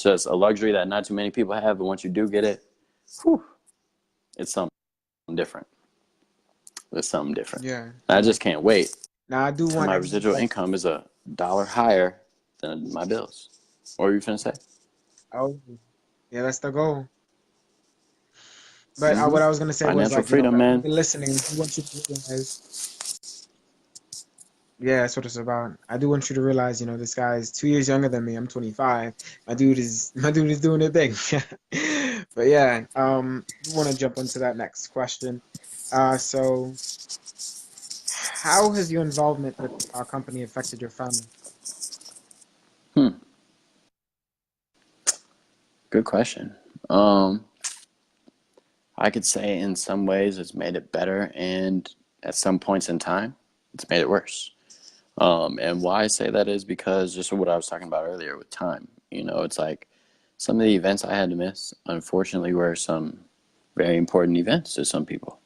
just a luxury that not too many people have. But once you do get it, whew, it's something different. It's something different. Yeah. I Yeah. just can't wait Now I do till want my everyone residual like, income is $1 higher than my bills. What were you finna say? oh, yeah, that's the goal. But Mm-hmm. what I was gonna say was Financial like, freedom, for man. everybody listening, I do want you to realize, yeah, that's what it's about. I do want you to realize, this guy is 2 years younger than me. I'm 25. My dude is doing the thing. But yeah, I want to jump into that next question. So how has your involvement with our company affected your family? Hmm. Good question. Um, I could say in some ways it's made it better, and at some points in time, it's made it worse. And why I say that is because just what I was talking about earlier with time. It's like some of the events I had to miss, unfortunately, were some very important events to some people.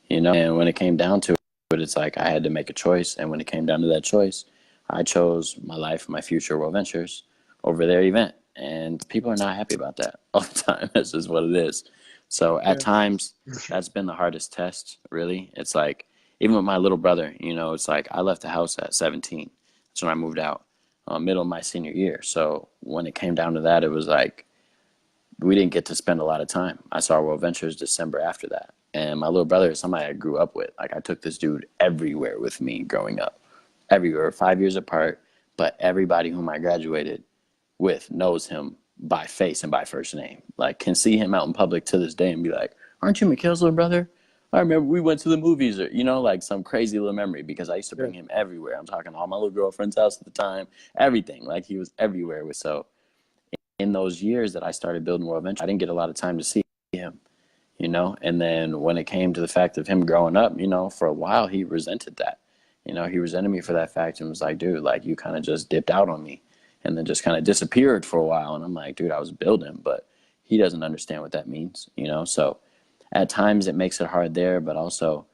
And when it came down to it, it's like I had to make a choice. And when it came down to that choice, I chose my life, my future, World Ventures over their event. And people are not happy about that all the time. That's just what it is. So at Yeah. times, that's been the hardest test, really. It's like, even with my little brother, it's like I left the house at 17. That's when I moved out, middle of my senior year. So when it came down to that, it was like, we didn't get to spend a lot of time. I saw World Ventures December after that. And my little brother is somebody I grew up with. Like, I took this dude everywhere with me growing up, everywhere, 5 years apart. But everybody whom I graduated with knows him by face and by first name. Like, can see him out in public to this day and be like, "Aren't you Mikhail's little brother? I remember we went to the movies," or, like some crazy little memory because I used to Yeah. bring him everywhere. I'm talking all my little girlfriend's house at the time, everything. Like, he was everywhere with. So in those years that I started building World Venture, I didn't get a lot of time to see him, And then when it came to the fact of him growing up, for a while he resented that. He resented me for that fact and was like, "Dude, like you kind of just dipped out on me and then just kind of disappeared for a while." And I'm like, "Dude, I was building," but he doesn't understand what that means. So at times it makes it hard there, but also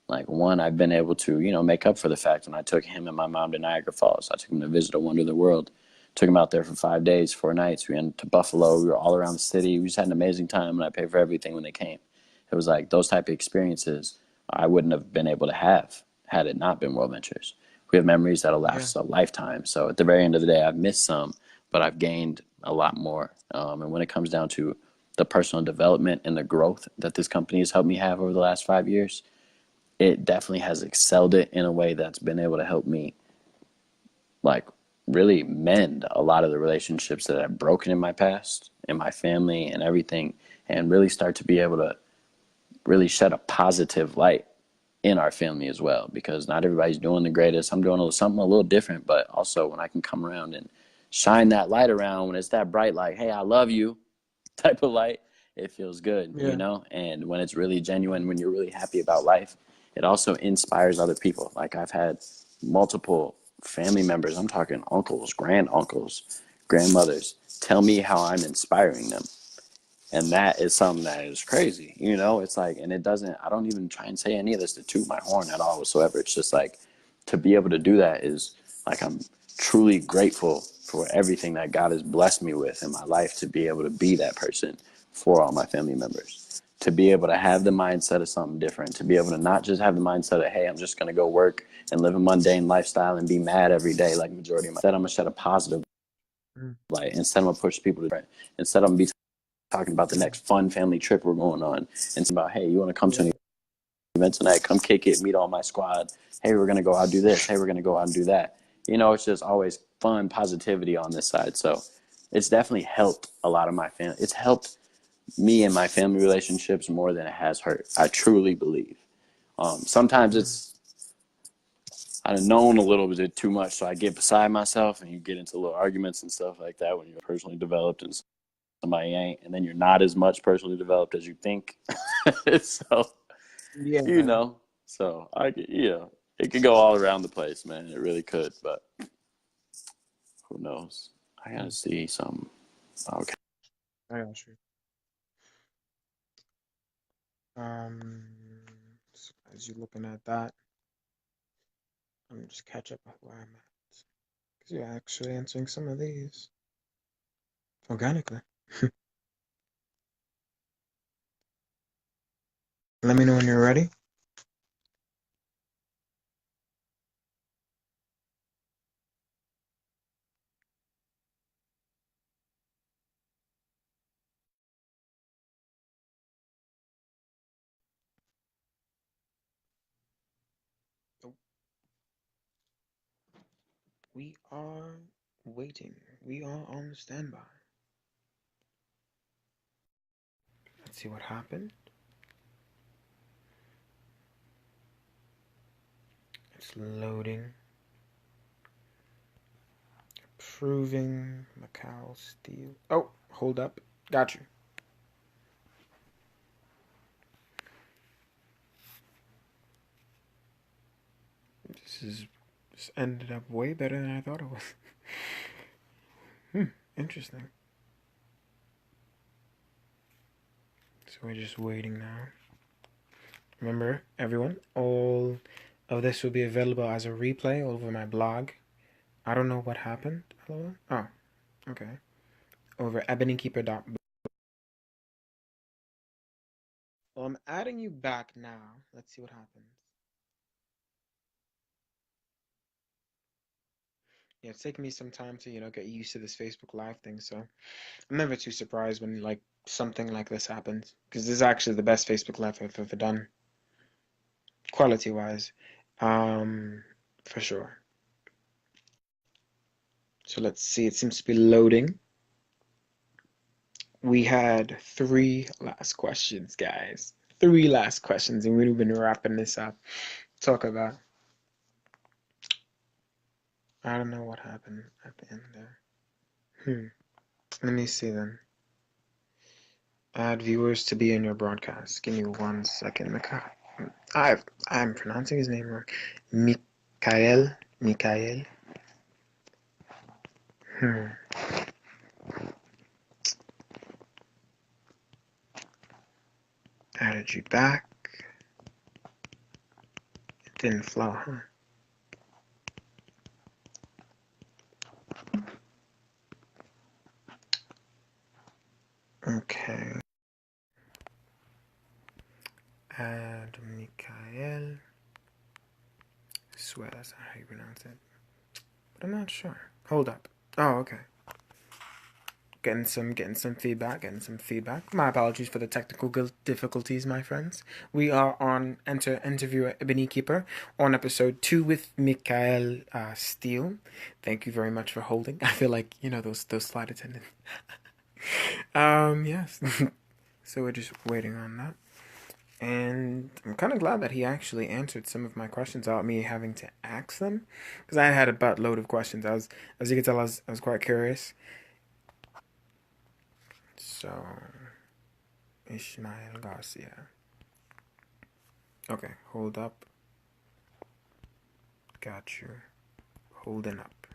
like one, I've been able to, make up for the fact when I took him and my mom to Niagara Falls. I took him to visit a wonder of the world. Took him out there for 5 days, 4 nights. We went to Buffalo. We were all around the city. We just had an amazing time, and I paid for everything when they came. It was like those type of experiences I wouldn't have been able to have had it not been World Ventures. We have memories that'll Yeah. last a lifetime. So at the very end of the day, I've missed some, but I've gained a lot more. And when it comes down to the personal development and the growth that this company has helped me have over the last 5 years, it definitely has excelled it in a way that's been able to help me like really mend a lot of the relationships that I've broken in my past, in my family and everything, and really start to be able to really shed a positive light in our family as well, because not everybody's doing the greatest. I'm doing something a little different, but also when I can come around and shine that light around, when it's that bright, like, "Hey, I love you," type of light, it feels good, Yeah. And when it's really genuine, when you're really happy about life, it also inspires other people. Like, I've had multiple family members, I'm talking uncles, granduncles, grandmothers, tell me how I'm inspiring them. And that is something that is crazy. It's like, and I don't even try and say any of this to toot my horn at all whatsoever. It's just like, to be able to do that is like, I'm truly grateful for everything that God has blessed me with in my life, to be able to be that person for all my family members, to be able to have the mindset of something different, to be able to not just have the mindset of, "Hey, I'm just going to go work and live a mundane lifestyle and be mad every day like majority of my," that I'm going to shed a positive Mm. light. Instead, I'm going to push people to, instead, I'm going to be talking about the Yeah. next fun family trip we're going on, and about, "Hey, you want to come to Yeah. an event tonight? Come kick it, meet all my squad. Hey, we're gonna go out and do this. Hey, we're gonna go out and do that." It's just always fun positivity on this side. So it's definitely helped a lot of my family. It's helped me and my family relationships more than it has hurt. I truly believe. Sometimes Mm. it's I've known a little bit too much, so I get beside myself, and you get into little arguments and stuff like that when you're personally developed and somebody ain't, and then you're not as much personally developed as you think. So you Yeah. know. So it could go all around the place, man. It really could, but who knows? I gotta Mm. see some. Okay. I got you. Um, so as you're looking at that, let me just catch up with where I'm at. Because you're actually answering some of these organically. Let me know when you're ready. Oh, we are waiting. We are on standby. Let's see what happened. It's loading. Approving Mikal Steele. Oh, hold up. Got you. This ended up way better than I thought it was. Interesting. So we're just waiting now. Remember, everyone, all of this will be available as a replay over my blog. I don't know what happened. Hello? Oh, okay. Over EbonyKeeper. Well, I'm adding you back now. Let's see what happens. Yeah, it's taking me some time to, get used to this Facebook Live thing, so I'm never too surprised when, like, something like this happens. Because this is actually the best Facebook Live I've ever done, quality-wise. For sure. So let's see, it seems to be loading. We had 3 last questions, guys. 3 last questions, and we've been wrapping this up. Talk about. I don't know what happened at the end there. Let me see then. Add viewers to be in your broadcast. Give me 1 second, Mikal. I'm pronouncing his name wrong. Mikhail. Mikhail. Added you back. It didn't flow, huh? Okay. Add Mikhail. I swear that's not how you pronounce it. But I'm not sure. Hold up. Oh, okay. Getting some feedback. My apologies for the technical difficulties, my friends. We are on interviewer EbonyKeeper on episode 2 with Mikal Steele. Thank you very much for holding. I feel like those flight attendants. Yes. So we're just waiting on that. And I'm kind of glad that he actually answered some of my questions without me having to ask them, because I had a buttload of questions. As you can tell, I was quite curious. So, Ishmael Garcia. Okay, hold up. Got you. Holding up.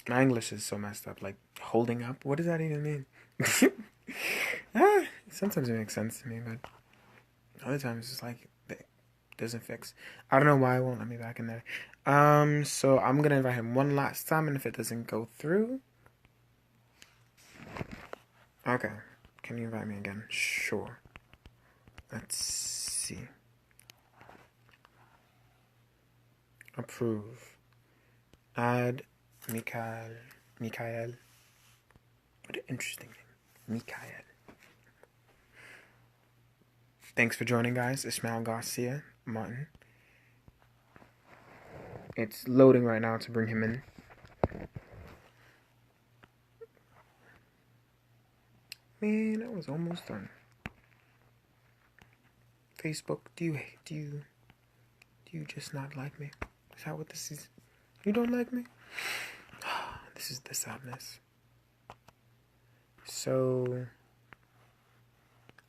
My English is so messed up. Like, holding up? What does that even mean? Sometimes it makes sense to me, but other times it's like it doesn't fix. I don't know why it won't let me back in there. So I'm gonna invite him one last time, and if it doesn't go through, okay, can you invite me again? Sure. Let's see. Approve. Add Mikhail. What an interesting name. Mikhail. Thanks for joining, guys. Ishmael Garcia, Martin. It's loading right now to bring him in. Man, I was almost done. Facebook, do you just not like me? Is that what this is? You don't like me? This is the sadness. So,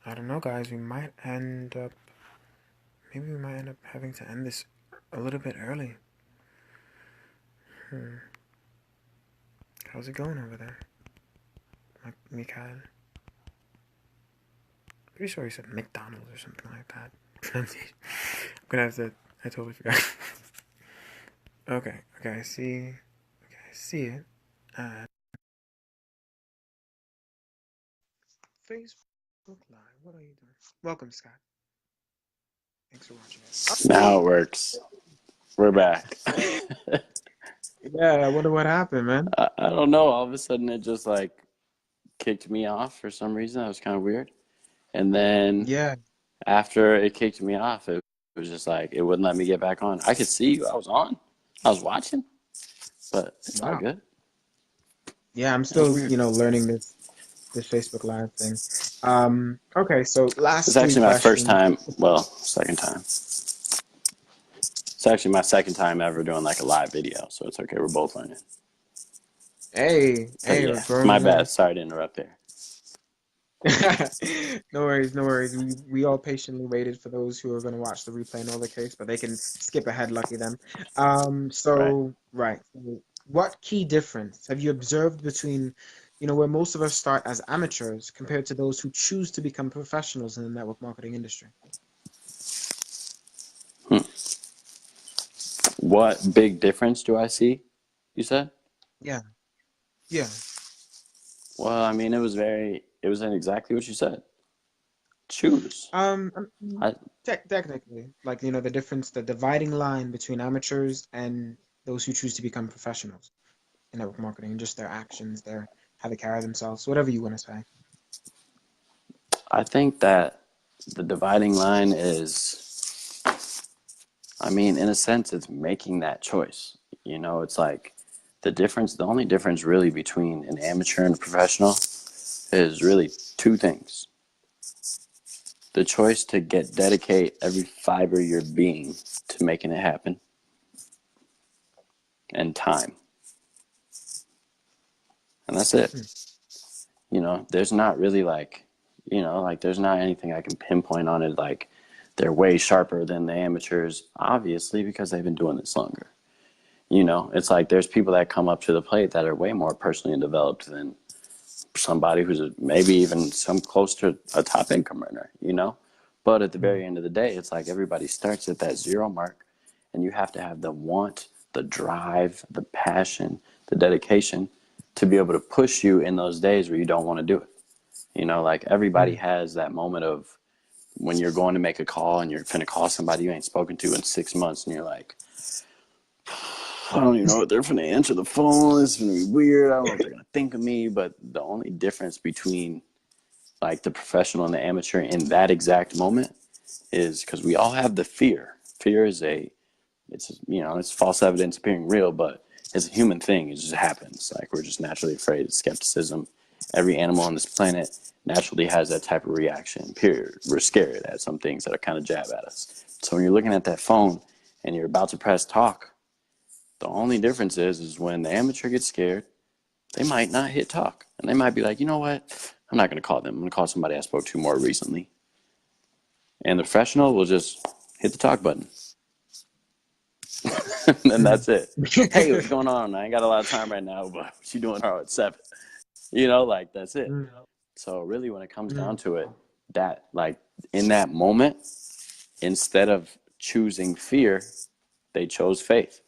I don't know, guys. Maybe we might end up having to end this a little bit early. How's it going over there, Mikhail? Pretty sure he said McDonald's or something like that. I'm gonna have to. I totally forgot. Okay, I see. Okay, I see it. Facebook Live. What are you doing? Welcome, Scott. Thanks for watching it. Now it works. We're back. Yeah, I wonder what happened, man. I don't know. All of a sudden, it just like kicked me off for some reason. That was kind of weird. And then after it kicked me off, it was just like it wouldn't let me get back on. I could see you. I was on. I was watching, but it's all good. Yeah, I'm still learning this Facebook Live thing. Okay, so last It's actually three my first questions. time. Well, second time. It's actually my second time ever doing like a live video, so it's okay. We're both learning. But Hey, we're yeah, growing my in bad. our. Sorry to interrupt there. No worries, no worries. We all patiently waited for those who are going to watch the replay know the case, but they can skip ahead, lucky them. Right. So right. So what key difference have you observed between, where most of us start as amateurs compared to those who choose to become professionals in the network marketing industry? Hmm. What big difference do I see? You said? Yeah, yeah. Well, I mean, it was in exactly what you said. Choose. I, Technically, like, the difference, the dividing line between amateurs and those who choose to become professionals in network marketing, just their actions, their how they carry themselves, whatever you want to say. I think that the dividing line is, I mean, in a sense, it's making that choice. It's like the only difference really between an amateur and a professional is really two things: the choice to dedicate every fiber of your being to making it happen, and time. And that's it. Hmm. There's not really like there's not anything I can pinpoint on it. Like, they're way sharper than the amateurs, obviously, because they've been doing this longer. It's like there's people that come up to the plate that are way more personally developed than somebody who's maybe even some close to a top income earner. But at the Hmm. very end of the day, it's like everybody starts at that zero mark, and you have to have the want, the drive, the passion, the dedication to be able to push you in those days where you don't want to do it. Like everybody Hmm. has that moment of when you're going to make a call and you're finna call somebody you ain't spoken to in 6 months, and you're like, I don't even know if they're finna answer the phone. It's gonna be weird. I don't know if they're gonna think of me. But the only difference between like the professional and the amateur in that exact moment is because we all have the fear. Fear is it's false evidence appearing real, but it's a human thing. It just happens. Like, we're just naturally afraid. It's skepticism. Every animal on this planet naturally has that type of reaction. Period. We're scared at some things that are kind of jab at us. So when you're looking at that phone and you're about to press talk, the only difference is when the amateur gets scared, they might not hit talk. And they might be like, you know what? I'm not going to call them. I'm going to call somebody I spoke to more recently. And the professional will just hit the talk button. And Hmm. that's it. Hey, what's going on? I ain't got a lot of time right now, but what you doing tomorrow at 7? Like, that's it. Hmm. So really, when it comes Hmm. down to it, that, like, in that moment, instead of choosing fear, they chose faith.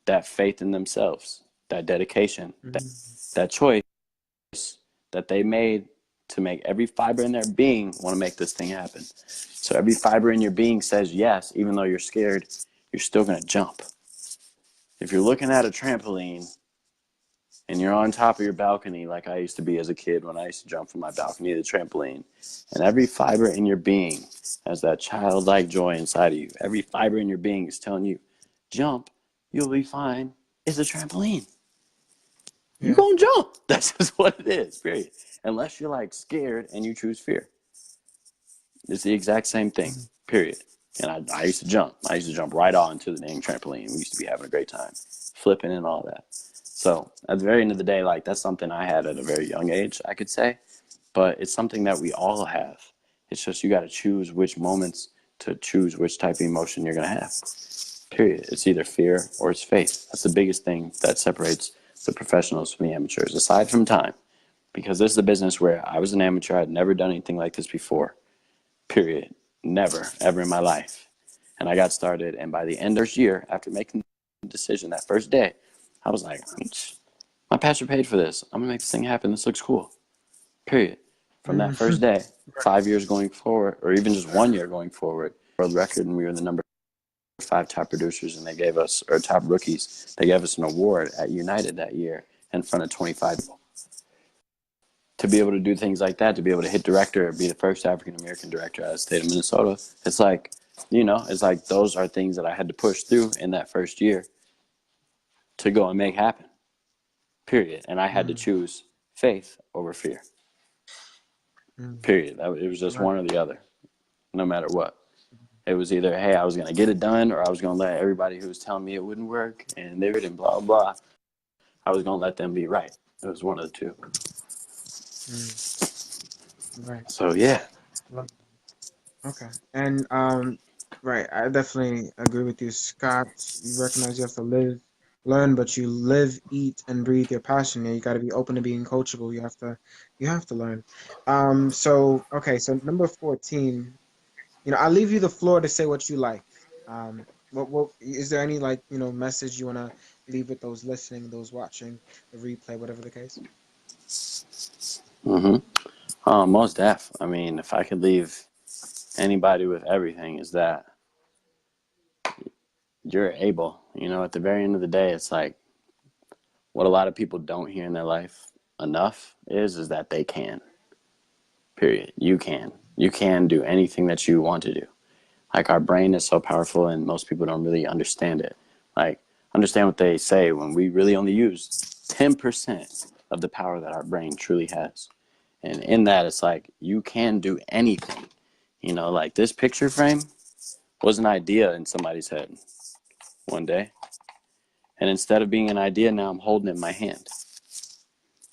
That faith in themselves, that dedication, that choice that they made to make every fiber in their being want to make this thing happen. So every fiber in your being says yes, even though you're scared, you're still going to jump. If you're looking at a trampoline and you're on top of your balcony, like I used to be as a kid when I used to jump from my balcony to the trampoline, and every fiber in your being has that childlike joy inside of you, every fiber in your being is telling you, jump, you'll be fine. It's a trampoline. You Yeah. gonna jump. That's just what it is, period. Unless you're like scared and you choose fear. It's the exact same thing, Hmm. period. And I used to jump. I used to jump right onto the dang trampoline. We used to be having a great time, flipping and all that. So at the very end of the day, like, that's something I had at a very young age, I could say. But it's something that we all have. It's just you got to choose which moments to choose which type of emotion you're going to have. Period. It's either fear or it's faith. That's the biggest thing that separates the professionals from the amateurs, aside from time. Because this is a business where I was an amateur. I'd never done anything like this before. Period. Never, ever in my life. And I got started, and by the end of the first year, after making the decision that first day, I was like, my pastor paid for this. I'm gonna make this thing happen. This looks cool. Period. From that Hmm. first day, 5 years going forward, or even just 1 year going forward, world record, and we were the number 5 top producers, and they gave us, or top rookies, they gave us an award at United that year in front of 25 people. To be able to do things like that, to be able to hit director, be the first African American director out of the state of Minnesota, it's like, it's like those are things that I had to push through in that first year to go and make happen. Period. And I had to Hmm. choose faith over fear. Hmm. Period. It was just Right. one or the other, no matter what. It was either, hey, I was going to get it done, or I was going to let everybody who was telling me it wouldn't work and they wouldn't, blah, blah. I was gonna let them be right. It was one of the two. Mm, right. So yeah. Okay. And right, I definitely agree with you, Scott. You recognize you have to live, learn, but you live, eat, and breathe your passion. Yeah, you got to be open to being coachable. You have to learn. So okay, so number 14. I'll leave you the floor to say what you like. What is there any like message you want to leave with those listening, those watching the replay, whatever the case? Mm-hmm. Most def. I mean, if I could leave anybody with everything, is that you're able. At the very end of the day, it's like what a lot of people don't hear in their life enough is that they can. Period. You can. You can do anything that you want to do. Like our brain is so powerful, and most people don't really understand it. Like understand what they say when we really only use 10% of the power that our brain truly has. And in that, it's like you can do anything. Like this picture frame was an idea in somebody's head one day. And instead of being an idea, now I'm holding it in my hand.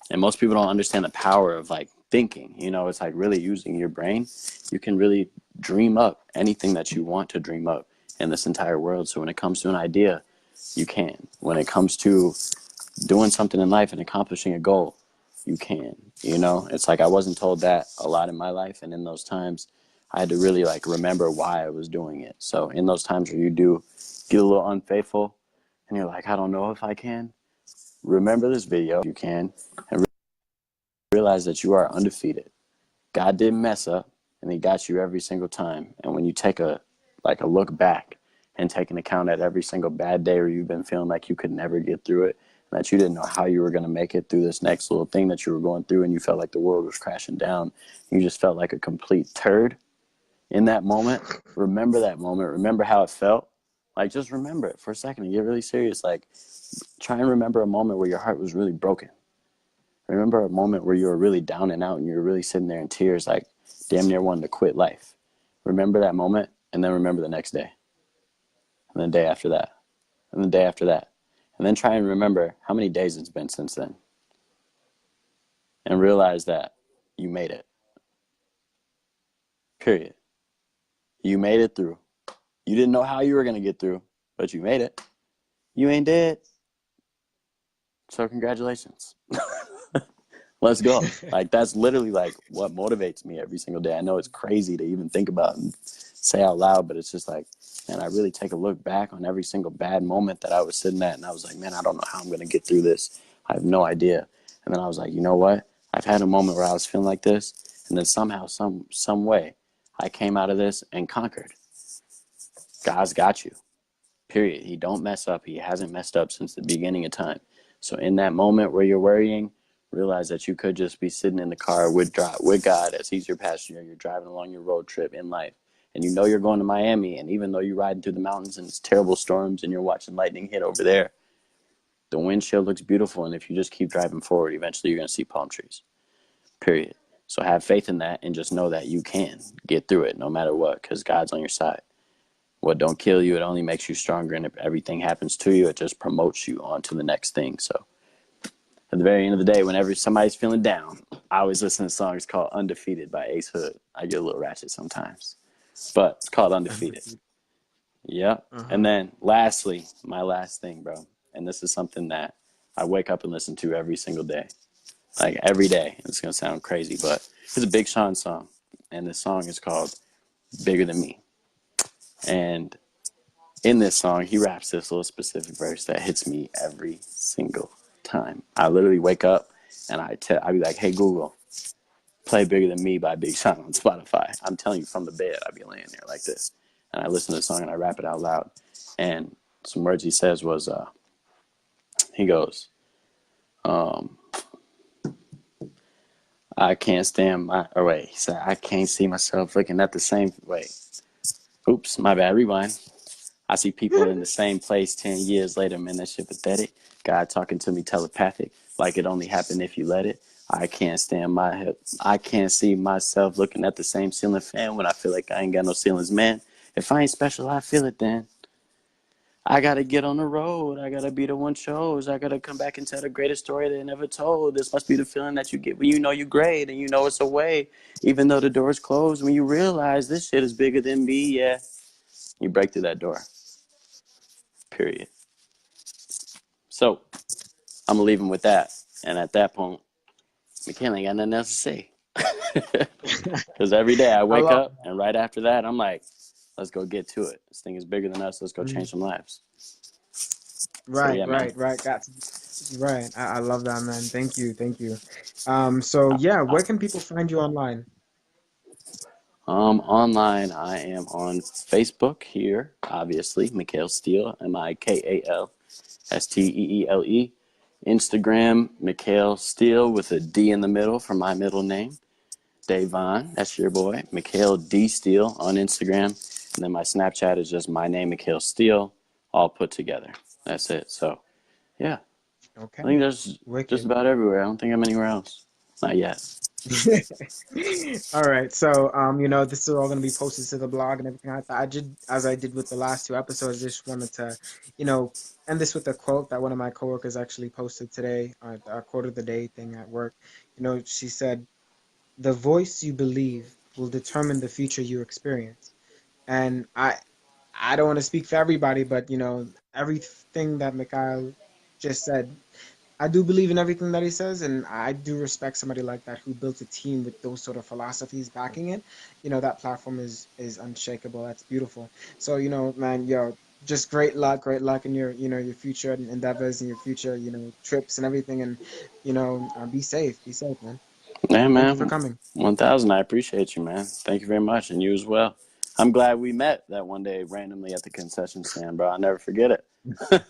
And most people don't understand the power of like thinking. It's like really using your brain. You can really dream up anything that you want to dream up in this entire world. So when it comes to an idea, you can. When it comes to doing something in life and accomplishing a goal, you can. It's like I wasn't told that a lot in my life. And in those times, I had to really like remember why I was doing it. So in those times where you do get a little unfaithful and you're like, I don't know if I can, remember this video. You can. And realize that you are undefeated. God didn't mess up, and He got you every single time. And when you take a look back and take an account at every single bad day where you've been feeling like you could never get through it, and that you didn't know how you were going to make it through this next little thing that you were going through, and you felt like the world was crashing down, you just felt like a complete turd in that moment. Remember that moment. Remember how it felt. Like just remember it for a second and get really serious. Like try and remember a moment where your heart was really broken. Remember a moment where you were really down and out and you were really sitting there in tears, like damn near wanting to quit life. Remember that moment, and then remember the next day, and the day after that, and the day after that. And then try and remember how many days it's been since then. And realize that you made it. Period. You made it through. You didn't know how you were going to get through, but you made it. You ain't dead. So congratulations. Let's go. Like that's literally like what motivates me every single day. I know it's crazy to even think about and say out loud, but it's just like, man, I really take a look back on every single bad moment that I was sitting at, and I was like, man, I don't know how I'm gonna get through this. I have no idea. And then I was like, you know what? I've had a moment where I was feeling like this, and then somehow, some way, I came out of this and conquered. God's got you. Period. He don't mess up. He hasn't messed up since the beginning of time. So in that moment where you're worrying, realize that you could just be sitting in the car with God as He's your passenger. You're driving along your road trip in life, and you know you're going to Miami. And even though you're riding through the mountains and it's terrible storms, and you're watching lightning hit over there, the windshield looks beautiful. And if you just keep driving forward, eventually you're going to see palm trees. Period. So have faith in that, and just know that you can get through it no matter what, because God's on your side. What don't kill you, it only makes you stronger. And if everything happens to you, it just promotes you on to the next thing. So at the very end of the day, whenever somebody's feeling down, I always listen to songs called Undefeated by Ace Hood. I get a little ratchet sometimes, but it's called Undefeated. Yep. And Uh-huh. then lastly, my last thing, bro, and this is something that I wake up and listen to every single day. Like every day. It's going to sound crazy, but it's a Big Sean song. And this song is called Bigger Than Me. And in this song, he raps this little specific verse that hits me every single time. I literally wake up and I be like, hey, Google, play Bigger Than Me by Big Sean on Spotify. I'm telling you, from the bed, I'd be laying there like this. And I listen to the song and I rap it out loud. And some words he says was, he goes, I can't stand he said, I can't see myself looking at the same, oops, my bad, rewind. I see people in the same place 10 years later, man, that shit pathetic. God talking to me telepathic, like it only happened if you let it. I can't see myself looking at the same ceiling fan when I feel like I ain't got no ceilings, man. If I ain't special, I feel it then. I gotta get on the road. I gotta be the one chose. I gotta come back and tell the greatest story they never told. This must be the feeling that you get when you know you're great and you know it's away, even though the door's closed. When you realize this shit is bigger than me, yeah, you break through that door. Period. So I'm gonna leave him with that. And at that point, Mikal ain't got nothing else to say. Because every day I I wake love up and right after that, I'm like, let's go get to it. This thing is bigger than us. Let's go that. change some lives. So Right, yeah, man. right, right. Got right. I love that, man. Thank you, thank you. So yeah, where can people find you online? Online, I am on Facebook here, obviously, Mikal Steele, Mikalsteele. Instagram, Mikal Steele with a D in the middle for my middle name. Davon, that's your boy. Mikal D Steele on Instagram. And then my Snapchat is just my name, Mikal Steele, all put together. That's it. So, yeah, I think Okay, there's just wicked. about everywhere. I don't think I'm anywhere else. Not yet. All right, so this is all gonna be posted to the blog and everything like that. I did, as I did with the last two episodes, just wanted to, you know, end this with a quote that one of my coworkers actually posted today, a quote of the day thing at work. She said, "The voice you believe will determine the future you experience." And I don't want to speak for everybody, but everything that Mikhail just said, I do believe in everything that he says, and I do respect somebody like that who built a team with those sort of philosophies backing it. That platform is unshakable. That's beautiful. So, man, just great luck in your future endeavors and your future, trips and everything, and be safe, man. Yeah, Thank you for man. coming. 1,000. I appreciate you, man. Thank you very much. And you as well. I'm glad we met that one day randomly at the concession stand, bro. I'll never forget it.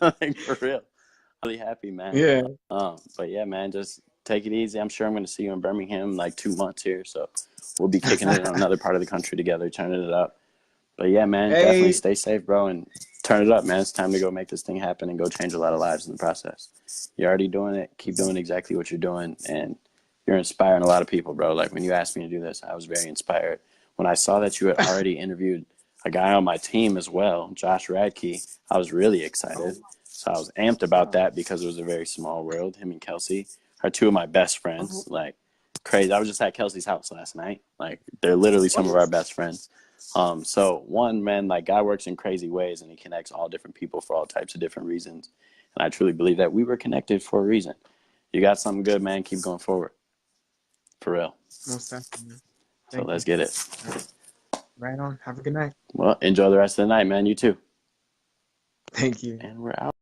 Like, for real. I'm really happy, man. Yeah. But yeah, man, just take it easy. I'm sure I'm going to see you in Birmingham in like 2 months here. So we'll be kicking it in another part of the country together, turning it up. But yeah, man, definitely Hey. stay safe, bro, and turn it up, man. It's time to go make this thing happen and go change a lot of lives in the process. You're already doing it. Keep doing exactly what you're doing, and you're inspiring a lot of people, bro. Like when you asked me to do this, I was very inspired. When I saw that you had already interviewed a guy on my team as well, Josh Radke, I was really excited. Oh, So I was amped about wow. that because it was a very small world. Him and Kelsey are two of my best Oh, friends. Like crazy. I was just at Kelsey's house last night. Like they're literally some of what? our best friends. So one man, like God works in crazy ways, and He connects all different people for all types of different reasons. And I truly believe that we were connected for a reason. You got something good, man. Keep going forward, for real. Most definitely, man. So Thank let's you. get it. All right. Right on. Have a good night. Well, enjoy the rest of the night, man. You too. Thank you. And we're out.